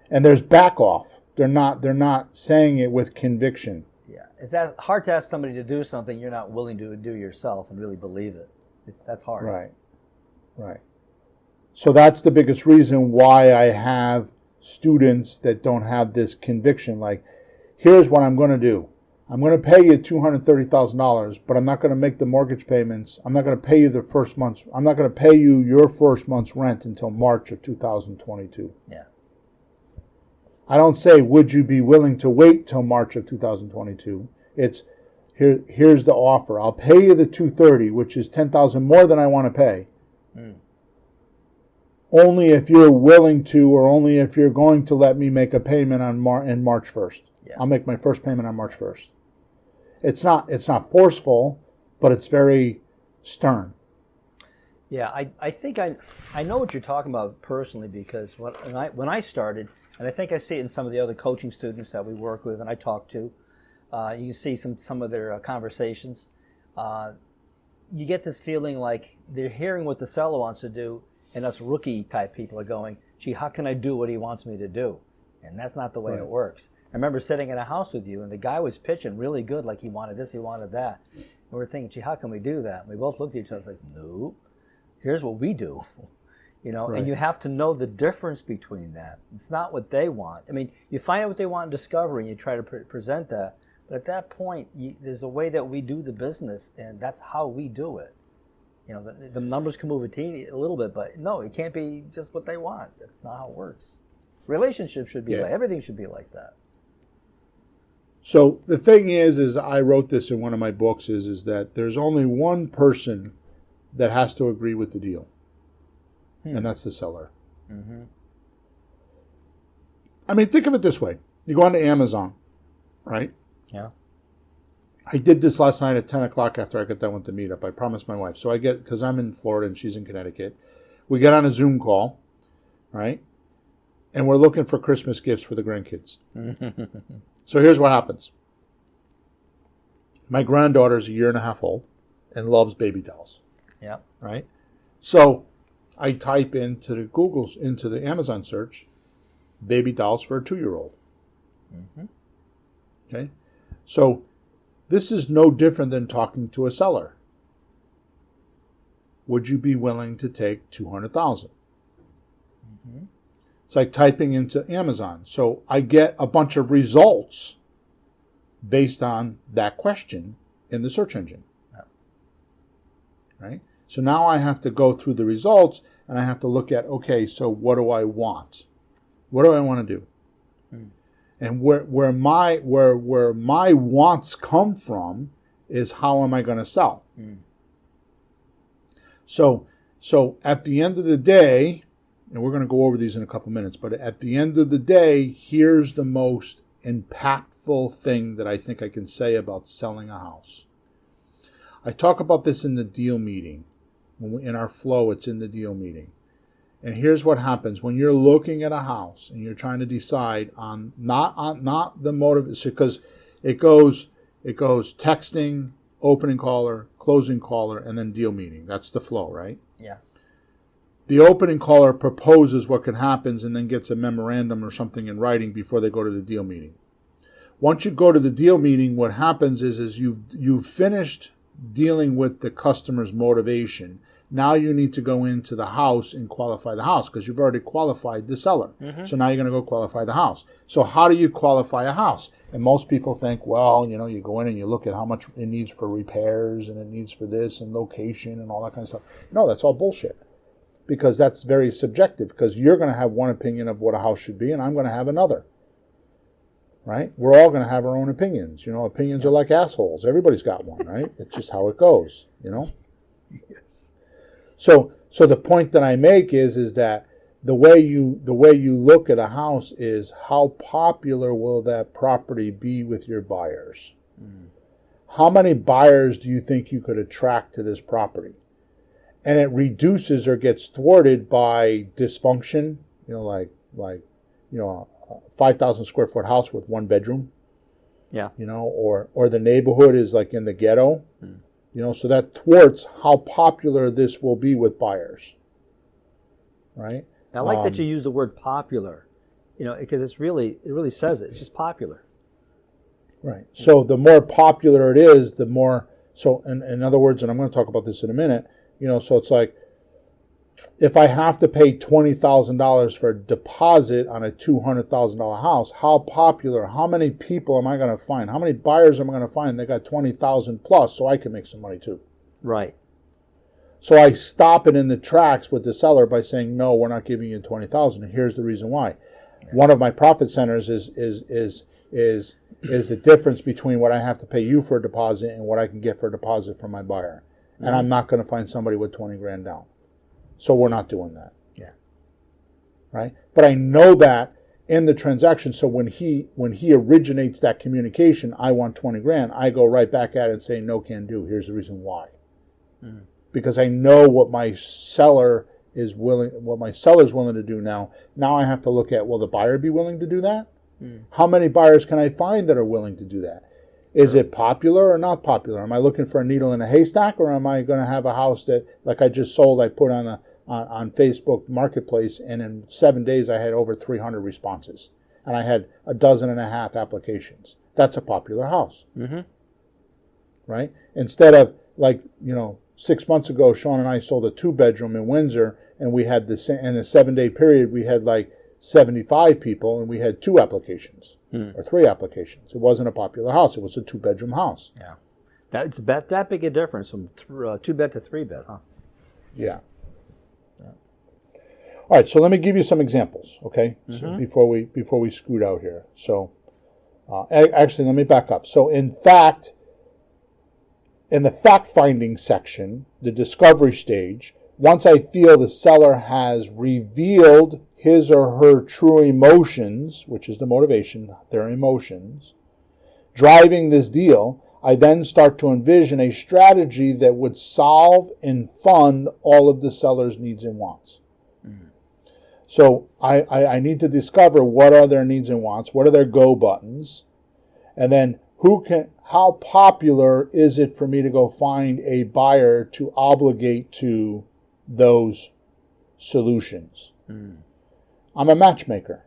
And there's back off. They're not saying it with conviction. Yeah, it's hard to ask somebody to do something you're not willing to do yourself and really believe it. That's hard. Right. So that's the biggest reason why I have students that don't have this conviction. Like, here's what I'm going to do. I'm going to pay you $230,000, but I'm not going to make the mortgage payments. I'm not going to pay you I'm not going to pay you your first month's rent until March of 2022. Yeah. I don't say, would you be willing to wait till March of 2022? It's, here's the offer. I'll pay you the $230,000, which is $10,000 more than I want to pay. Only if you're willing to, or only if you're going to let me make a payment on March 1st. Yeah. I'll make my first payment on March 1st. It's not forceful, but it's very stern. Yeah, I think I know what you're talking about personally, because when I started, and I think I see it in some of the other coaching students that we work with and I talk to, you can see some of their conversations. You get this feeling like they're hearing what the seller wants to do, and us rookie type people are going, gee, how can I do what he wants me to do? And that's not the way it works. I remember sitting in a house with you, and the guy was pitching really good, like he wanted this, he wanted that. And we're thinking, gee, how can we do that? And we both looked at each other and like, no, here's what we do. And you have to know the difference between that. It's not what they want. I mean, you find out what they want in discovery, and you try to present that. But at that point, there's a way that we do the business, and that's how we do it. The numbers can move a little bit, but no, it can't be just what they want. That's not how it works. Relationships should be everything should be like that. So the thing is I wrote this in one of my books, is that there's only one person that has to agree with the deal, and that's the seller. Mm-hmm. I mean, think of it this way. You go onto Amazon, right? Yeah. I did this last night at 10 o'clock after I got done with the meetup. I promised my wife. So because I'm in Florida and she's in Connecticut, we get on a Zoom call, right? And we're looking for Christmas gifts for the grandkids. So here's what happens. My granddaughter's a year and a half old and loves baby dolls. Yeah. Right? So I type into the Amazon search, baby dolls for a 2-year-old. Mm-hmm. Okay? So this is no different than talking to a seller. Would you be willing to take $200,000? Mm-hmm. It's like typing into Amazon. So I get a bunch of results based on that question in the search engine. Yeah. Right? So now I have to go through the results and I have to look at, okay, so what do I want? What do I want to do? And where my wants come from is how am I going to sell? So at the end of the day, and we're going to go over these in a couple minutes, but at the end of the day, here's the most impactful thing that I think I can say about selling a house. I talk about this in the deal meeting. In our flow, it's in the deal meeting. And here's what happens when you're looking at a house and you're trying to decide on not the motive, because it goes texting, opening caller, closing caller, and then deal meeting. That's the flow, right? Yeah. The opening caller proposes what can happen and then gets a memorandum or something in writing before they go to the deal meeting. Once you go to the deal meeting, what happens is you've finished dealing with the customer's motivation. Now you need to go into the house and qualify the house because you've already qualified the seller. So now you're going to go qualify the house. So how do you qualify a house? And most people think, well, you go in and you look at how much it needs for repairs and it needs for this and location and all that kind of stuff. No, that's all bullshit. Because that's very subjective because you're going to have one opinion of what a house should be and I'm going to have another. Right? We're all going to have our own opinions. Opinions are like assholes. Everybody's got one, right? It's just how it goes, Yes. So the point that I make is that the way you look at a house is how popular will that property be with your buyers? How many buyers do you think you could attract to this property? And it reduces or gets thwarted by dysfunction, like a 5,000 square foot house with one bedroom. Yeah. Or the neighborhood is like in the ghetto. So that thwarts how popular this will be with buyers, right? I like that you use the word popular, because it really says it. It's just popular. Right. So the more popular it is, the more. So in other words, and I'm going to talk about this in a minute. So it's like if I have to pay $20,000 for a deposit on a $200,000 house, how popular? How many people am I going to find? How many buyers am I going to find? They got 20,000 plus, so I can make some money too. Right. So I stop it in the tracks with the seller by saying, no, we're not giving you 20,000. And here's the reason why. One of my profit centers is the difference between what I have to pay you for a deposit and what I can get for a deposit from my buyer. And I'm not going to find somebody with 20 grand down. So we're not doing that. Yeah. Right? But I know that in the transaction. So when he originates that communication, I want 20 grand, I go right back at it and say, no, can do. Here's the reason why. Because I know what my seller is willing to do now. Now I have to look at, will the buyer be willing to do that? How many buyers can I find that are willing to do that? Is it popular or not popular? Am I looking for a needle in a haystack, or am I going to have a house that, like I just sold, I put on Facebook Marketplace, and in 7 days I had over 300 responses, and I had 12.5 applications. That's a popular house, right? Instead of 6 months ago, Sean and I sold a 2-bedroom in Windsor, and we had in a 7-day period we had 75 people, and we had 2 applications or 3 applications. It wasn't a popular house. It was a 2-bedroom house. Yeah. That's that big a difference from 2-bed to 3-bed, huh? Yeah. All right, so let me give you some examples, okay? So before we scoot out here. So actually, let me back up. So in the fact-finding section, the discovery stage, once I feel the seller has revealed his or her true emotions, which is the motivation, their emotions, driving this deal, I then start to envision a strategy that would solve and fund all of the seller's needs and wants. So I need to discover what are their needs and wants, what are their go buttons, and then how popular is it for me to go find a buyer to obligate to those solutions. I'm a matchmaker,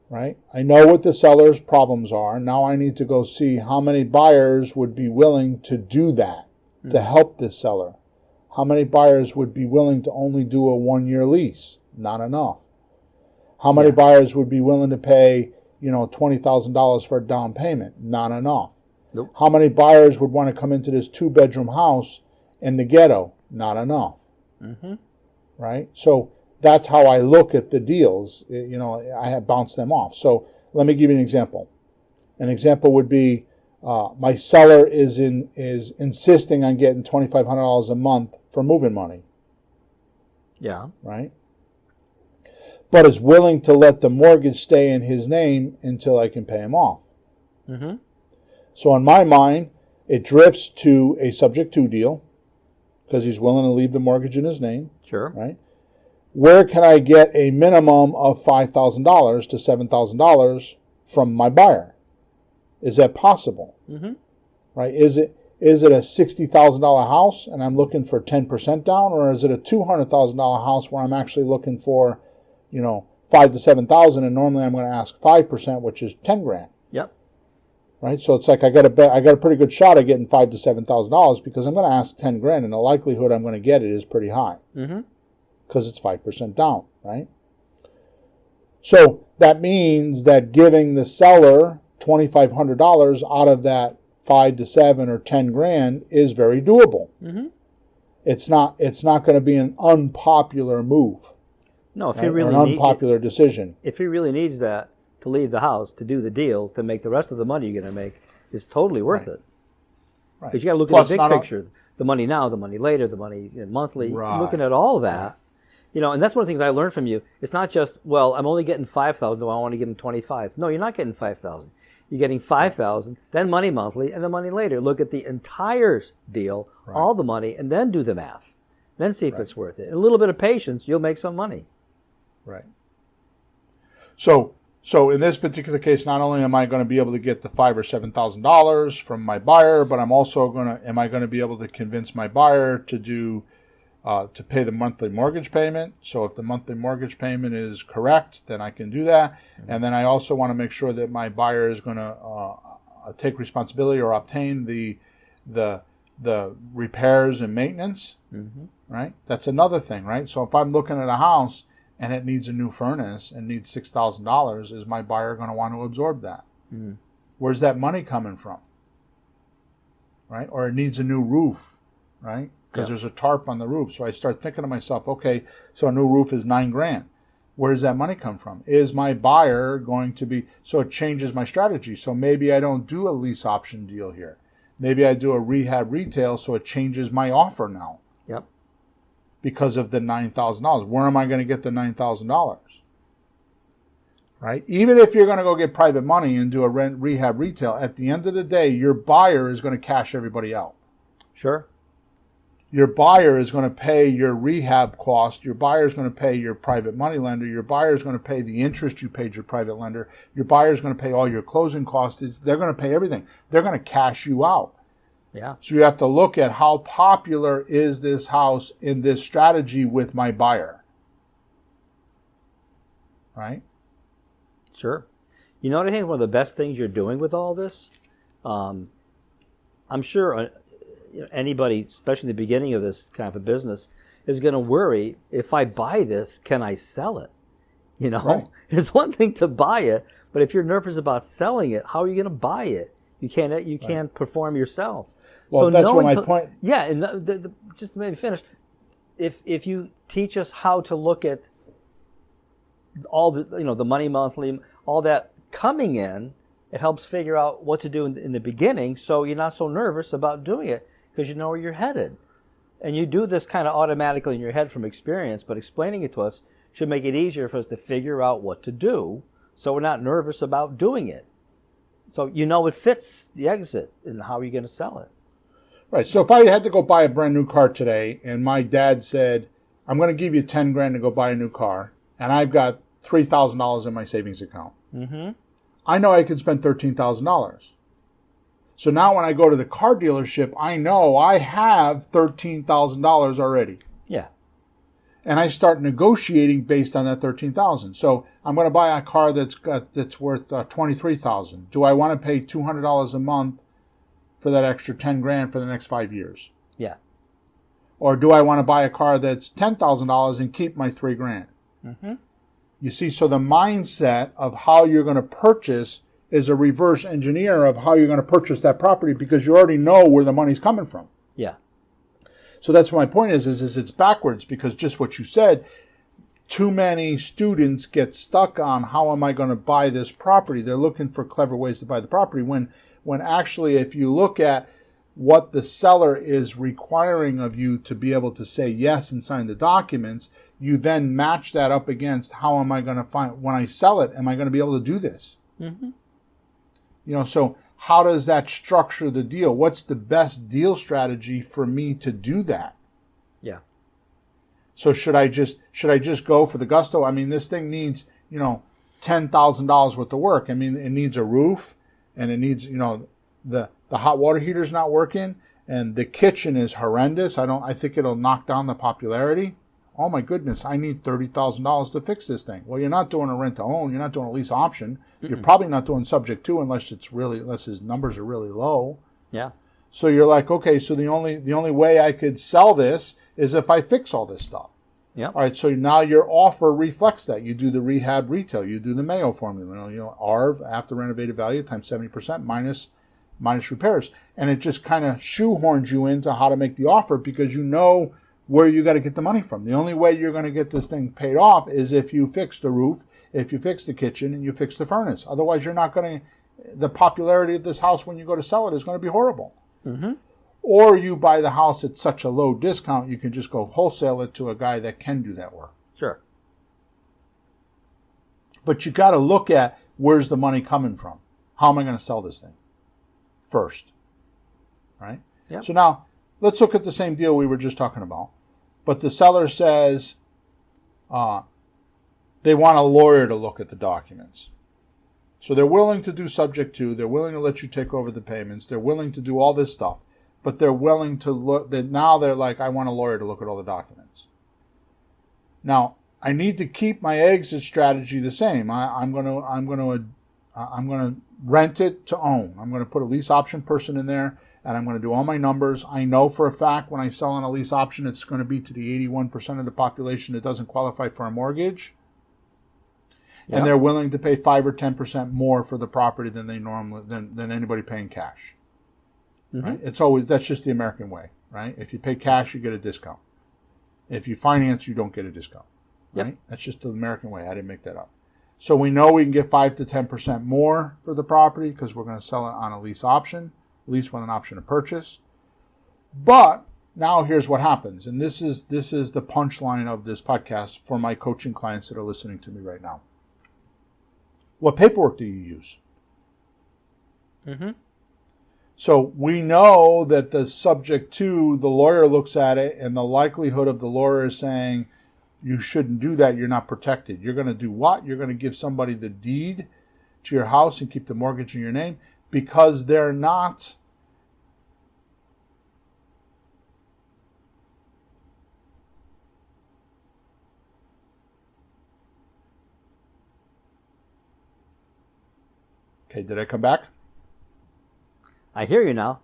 right? I know what the seller's problems are. Now I need to go see how many buyers would be willing to do that, to help this seller. How many buyers would be willing to only do a 1-year lease? Not enough. How many buyers would be willing to pay, $20,000 for a down payment? Not enough. Nope. How many buyers would want to come into this 2-bedroom house in the ghetto? Not enough. Right? So that's how I look at the deals. I have bounced them off. So let me give you an example. An example would be my seller is insisting on getting $2,500 a month for moving money. Yeah. Right? But is willing to let the mortgage stay in his name until I can pay him off. So in my mind, it drifts to a subject to deal because he's willing to leave the mortgage in his name. Sure. Right? Where can I get a minimum of $5,000 to $7,000 from my buyer? Is that possible? Right? Is it a $60,000 house and I'm looking for 10% down, or is it a $200,000 house where I'm actually looking for, $5,000 to $7,000, and normally I'm going to ask 5%, which is 10 grand. Yep. right? So it's like I got a pretty good shot at getting $5,000 to $7,000 because I'm going to ask 10 grand, and the likelihood I'm going to get it is pretty high because it's 5% down, right? So that means that giving the seller $2,500 out of that 5 to 7 or 10 grand is very doable. It's not going to be an unpopular move. No, if right? he really or an unpopular decision. If he really needs that to leave the house, to do the deal, to make the rest of the money you're going to make, is totally worth it. Right. Because you got to look at the big picture: the money now, the money later, the money monthly. Right. Looking at all that, and that's one of the things I learned from you. It's not just, well, I'm only getting $5,000. Do I want to give him $25,000? No, you're not getting $5,000. You're getting $5,000, then money monthly, and the money later. Look at the entire deal, all the money, and then do the math. Then see if it's worth it. A little bit of patience, you'll make some money. Right. So in this particular case, not only am I going to be able to get the $5,000 or $7,000 from my buyer, but am I going to be able to convince my buyer to pay the monthly mortgage payment? So if the monthly mortgage payment is correct, then I can do that. And then I also want to make sure that my buyer is going to take responsibility or obtain the repairs and maintenance. Right. That's another thing, right? So if I'm looking at a house and it needs a new furnace and needs $6,000, is my buyer going to want to absorb that? Where's that money coming from? Right? Or it needs a new roof, right? Because there's a tarp on the roof. So I start thinking to myself, okay, so a new roof is $9 grand. Where does that money come from? Is my buyer going to be, so it changes my strategy. So maybe I don't do a lease option deal here. Maybe I do a rehab retail, so it changes my offer now. Yep. Because of the $9,000. Where am I going to get the $9,000? Right? Even if you're going to go get private money and do a rehab retail, at the end of the day, your buyer is going to cash everybody out. Sure. Your buyer is going to pay your rehab cost. Your buyer is going to pay your private money lender. Your buyer is going to pay the interest you paid your private lender. Your buyer is going to pay all your closing costs. They're going to pay everything. They're going to cash you out. Yeah. So you have to look at how popular is this house in this strategy with my buyer. Right? Sure. You know what I think one of the best things you're doing with all this? I'm sure anybody, especially in the beginning of this kind of a business, is going to worry, if I buy this, can I sell it? Right. It's one thing to buy it, but if you're nervous about selling it, how are you going to buy it? You can't perform yourself. Well, so that's what my point. Yeah, and just to maybe finish, if you teach us how to look at all the the money monthly, all that coming in, it helps figure out what to do in the beginning, so you're not so nervous about doing it because you know where you're headed, and you do this kind of automatically in your head from experience. But explaining it to us should make it easier for us to figure out what to do, so we're not nervous about doing it. So it fits the exit, and how are you going to sell it? Right. So if I had to go buy a brand new car today, and my dad said, "I'm going to give you 10 grand to go buy a new car," and I've got $3,000 in my savings account, I know I could spend $13,000. So now when I go to the car dealership, I know I have $13,000 already. Yeah. And I start negotiating based on that $13,000. So I'm going to buy a car that's worth $23,000. Do I want to pay $200 a month for that extra 10 grand for the next 5 years? Yeah. Or do I want to buy a car that's $10,000 and keep my $3 grand? You see, so the mindset of how you're going to purchase is a reverse engineer of how you're going to purchase that property, because you already know where the money's coming from. Yeah. So that's my point is it's backwards, because just what you said, too many students get stuck on how am I going to buy this property. They're looking for clever ways to buy the property when actually if you look at what the seller is requiring of you to be able to say yes and sign the documents, you then match that up against how am I going to find, when I sell it, am I going to be able to do this? So how does that structure the deal? What's the best deal strategy for me to do that? Yeah. So should I just go for the gusto? I mean, this thing needs, $10,000 worth of work. I mean, it needs a roof, and it needs, the hot water heater's not working, and the kitchen is horrendous. I think it'll knock down the popularity. oh my goodness, I need $30,000 to fix this thing. Well, you're not doing a rent to own. You're not doing a lease option. You're probably not doing subject to unless his numbers are really low. Yeah. So you're like, okay, so the only way I could sell this is if I fix all this stuff. Yeah. All right, so now your offer reflects that. You do the rehab retail. You do the Mayo formula. ARV, after renovated value, times 70% minus repairs. And it just kind of shoehorns you into how to make the offer because you know where you got to get the money from. The only way you're going to get this thing paid off is if you fix the roof, if you fix the kitchen, and you fix the furnace. Otherwise, you're not going to, the popularity of this house when you go to sell it is going to be horrible. Mm-hmm. Or you buy the house at such a low discount, you can just go wholesale it to a guy that can do that work. Sure. But you got to look at where's the money coming from. How am I going to sell this thing first? Right? Yep. So now, let's look at the same deal we were just talking about. But the seller says they want a lawyer to look at the documents. So they're willing to do subject to, they're willing to let you take over the payments, they're willing to do all this stuff, but they're willing to look, now they're like, I want a lawyer to look at all the documents. Now, I need to keep my exit strategy the same. I'm going to rent it to own. I'm going to put a lease option person in there, and I'm going to do all my numbers. I know for a fact when I sell on a lease option, it's going to be to the 81% of the population that doesn't qualify for a mortgage. And they're willing to pay 5 or 10% more for the property than they normally than anybody paying cash. Right? That's just the American way, right? If you pay cash, you get a discount. If you finance, you don't get a discount. Right? That's just the American way. I didn't make that up. So we know we can get 5 to 10% more for the property because we're going to sell it on a lease option, lease with an option to purchase. But now here's what happens, and this is the punchline of this podcast for my coaching clients that are listening to me right now. What paperwork do you use? So we know that the subject to, the lawyer looks at it, and the likelihood of the lawyer is saying, you shouldn't do that, you're not protected. You're going to do what? You're going to give somebody the deed to your house and keep the mortgage in your name because they're not... Okay, did I come back? I hear you now.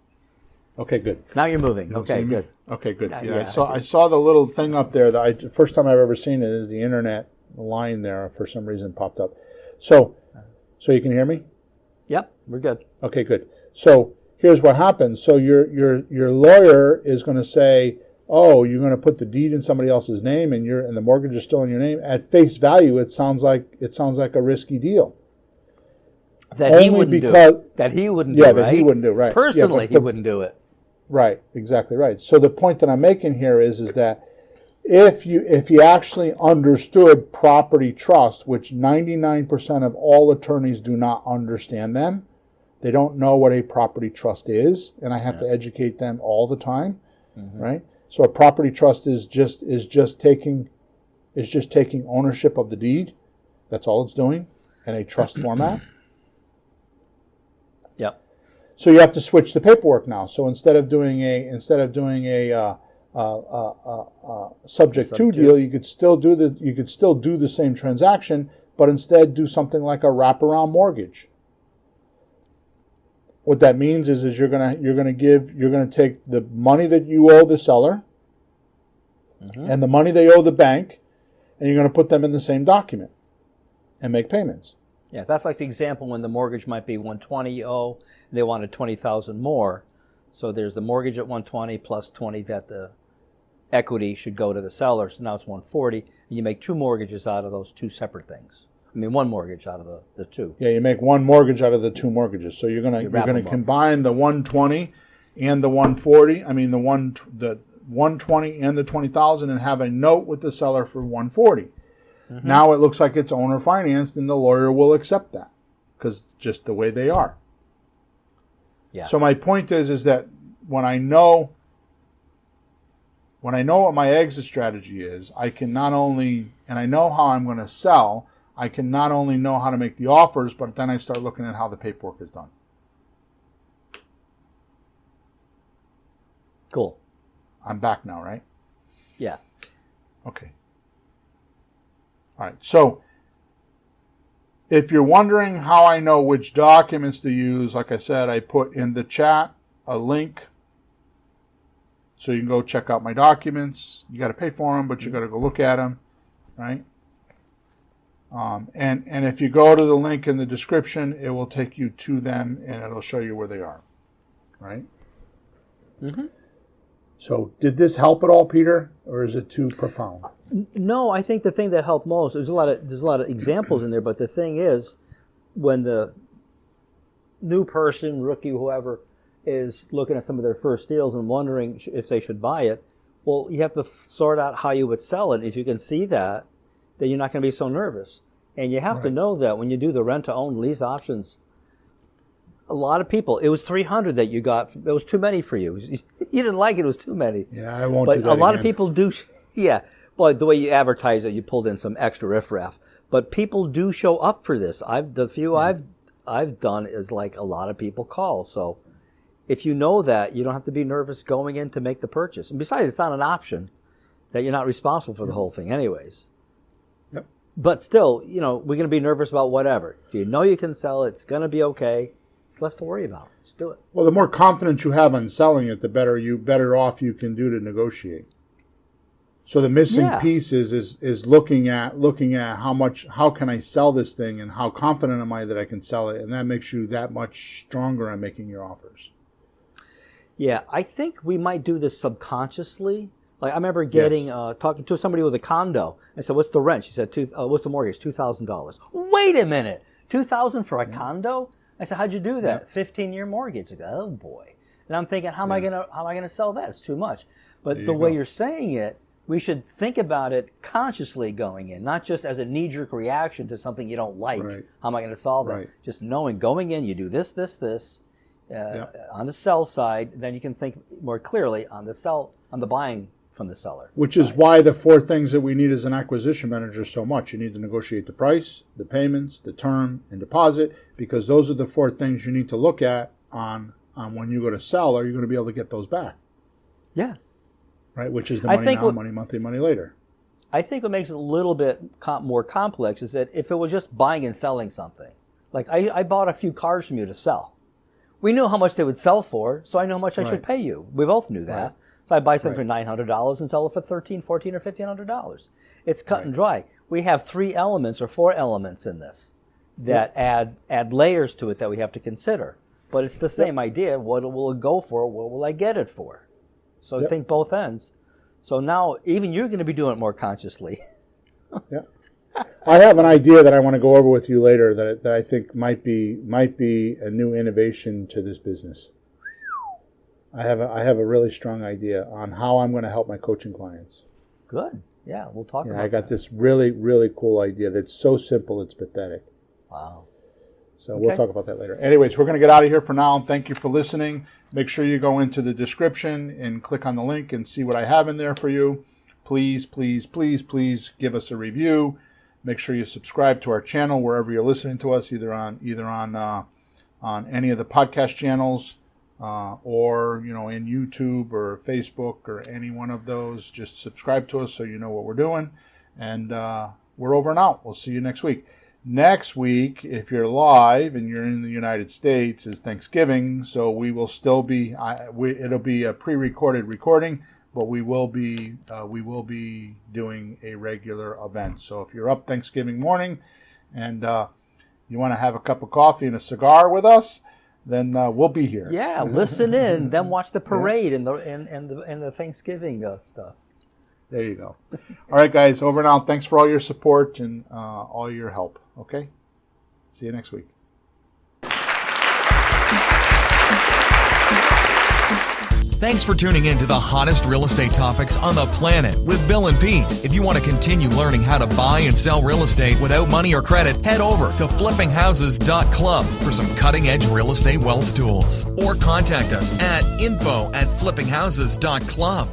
Okay, good. Now you're moving. Okay, good. Okay, good. Yeah, Yeah, I saw the little thing up there. First time I've ever seen it is the internet line there for some reason popped up. So you can hear me? Yep, we're good. Okay, good. So here's what happens. So your lawyer is going to say, oh, you're going to put the deed in somebody else's name and the mortgage is still in your name. At face value, it sounds like a risky deal. That he wouldn't do, right? Personally, he wouldn't do it. Right, exactly right. So the point that I'm making here is that if you actually understood property trust, which 99% of all attorneys do not understand them, they don't know what a property trust is, and I have to educate them all the time, right? So a property trust is just taking ownership of the deed. That's all it's doing in a trust format. Yep. So you have to switch the paperwork now. So instead of doing a subject to deal, you could still do the same transaction, but instead do something like a wraparound mortgage. What that means is you're gonna take the money that you owe the seller and the money they owe the bank, and you're gonna put them in the same document and make payments. Yeah, that's like the example when the mortgage might be $120 you owe, and they wanted $20,000 more. So there's the mortgage at $120 plus $20 that the equity should go to the seller. So now it's $140, and you make two mortgages out of those two separate things. I mean, one mortgage out of the two. Yeah, you make one mortgage out of the two mortgages. So you're gonna combine the $120 and the $140. I mean the $120 and the $20,000, and have a note with the seller for $140. Now it looks like it's owner financed, and the lawyer will accept that because just the way they are. Yeah. So my point is that when I know what my exit strategy is, I can not only, and I know how I'm going to sell, I can not only know how to make the offers, but then I start looking at how the paperwork is done. Cool. I'm back now, right? Yeah. Okay. All right. So if you're wondering how I know which documents to use, like I said, I put in the chat a link so you can go check out my documents. You got to pay for them, but you got to go look at them, right? And if you go to the link in the description, it will take you to them and it'll show you where they are, right? Mm-hmm. So did this help at all, Peter, or is it too profound? No, I think the thing that helped most, there's a lot of examples in there, but the thing is, when the new person, rookie, whoever, is looking at some of their first deals and wondering if they should buy it, well, you have to sort out how you would sell it. If you can see that, then you're not going to be so nervous. And you have to know that when you do the rent-to-own lease options, a lot of people, it was 300 that you got. It was too many for you. You didn't like it. It was too many. Yeah, I won't but do that a lot again. of people do. Yeah. Well, the way you advertise it, you pulled in some extra riffraff. But people do show up for this. The few I've done is like a lot of people call. So if you know that, you don't have to be nervous going in to make the purchase. And besides, it's not an option that you're not responsible for the whole thing anyways. Yep. But still, we're going to be nervous about whatever. If you know you can sell it, it's going to be okay. It's less to worry about. Just do it. Well, the more confidence you have on selling it, the better off you can do to negotiate. So the missing piece is looking at how can I sell this thing and how confident am I that I can sell it, and that makes you that much stronger on making your offers. Yeah, I think we might do this subconsciously. Like I remember talking to somebody with a condo. I said, "What's the rent?" She said, "What's the mortgage?" $2,000. Wait a minute, $2,000 for a condo? I said, "How'd you do that?" 15-year mortgage. I go, oh boy. And I'm thinking, how am I gonna sell that? It's too much. But the way you're saying it, we should think about it consciously going in, not just as a knee-jerk reaction to something you don't like. Right. How am I going to solve that? Right. Just knowing going in, you do this. On the sell side, then you can think more clearly on the buying from the seller. Which is why the 4 things that we need as an acquisition manager so much. You need to negotiate the price, the payments, the term, and deposit, because those are the 4 things you need to look at on when you go to sell. Are you going to be able to get those back? Yeah. Right, which is the money now, money monthly, money later. I think what makes it a little bit more complex is that if it was just buying and selling something, like I bought a few cars from you to sell. We knew how much they would sell for, so I know how much I should pay you. We both knew that. Right. So I buy something for $900 and sell it for $1,300, $1,400, or $1,500. It's cut and dry. We have 3 elements or 4 elements in this that add layers to it that we have to consider. But it's the same idea. What will it go for? What will I get it for? So I think both ends. So now even you're going to be doing it more consciously. Yeah, I have an idea that I want to go over with you later that I think might be a new innovation to this business. I have a really strong idea on how I'm going to help my coaching clients. Good. Yeah, we'll talk about that. I got this really, really cool idea that's so simple it's pathetic. Wow. So we'll talk about that later. Anyways, we're going to get out of here for now. Thank you for listening. Make sure you go into the description and click on the link and see what I have in there for you. Please, please, please, please give us a review. Make sure you subscribe to our channel wherever you're listening to us, either on any of the podcast channels or in YouTube or Facebook or any one of those. Just subscribe to us so you know what we're doing. And we're over and out. We'll see you next week. Next week, if you're live and you're in the United States, is Thanksgiving, so we will still be. It'll be a pre-recorded recording, but we will be doing a regular event. So if you're up Thanksgiving morning and you want to have a cup of coffee and a cigar with us, then we'll be here. Yeah, listen in, then watch the parade and the Thanksgiving stuff. There you go. All right, guys, over and out. Thanks for all your support and all your help. Okay? See you next week. Thanks for tuning in to the hottest real estate topics on the planet with Bill and Pete. If you want to continue learning how to buy and sell real estate without money or credit, head over to flippinghouses.club for some cutting-edge real estate wealth tools. Or contact us at info@flippinghouses.club.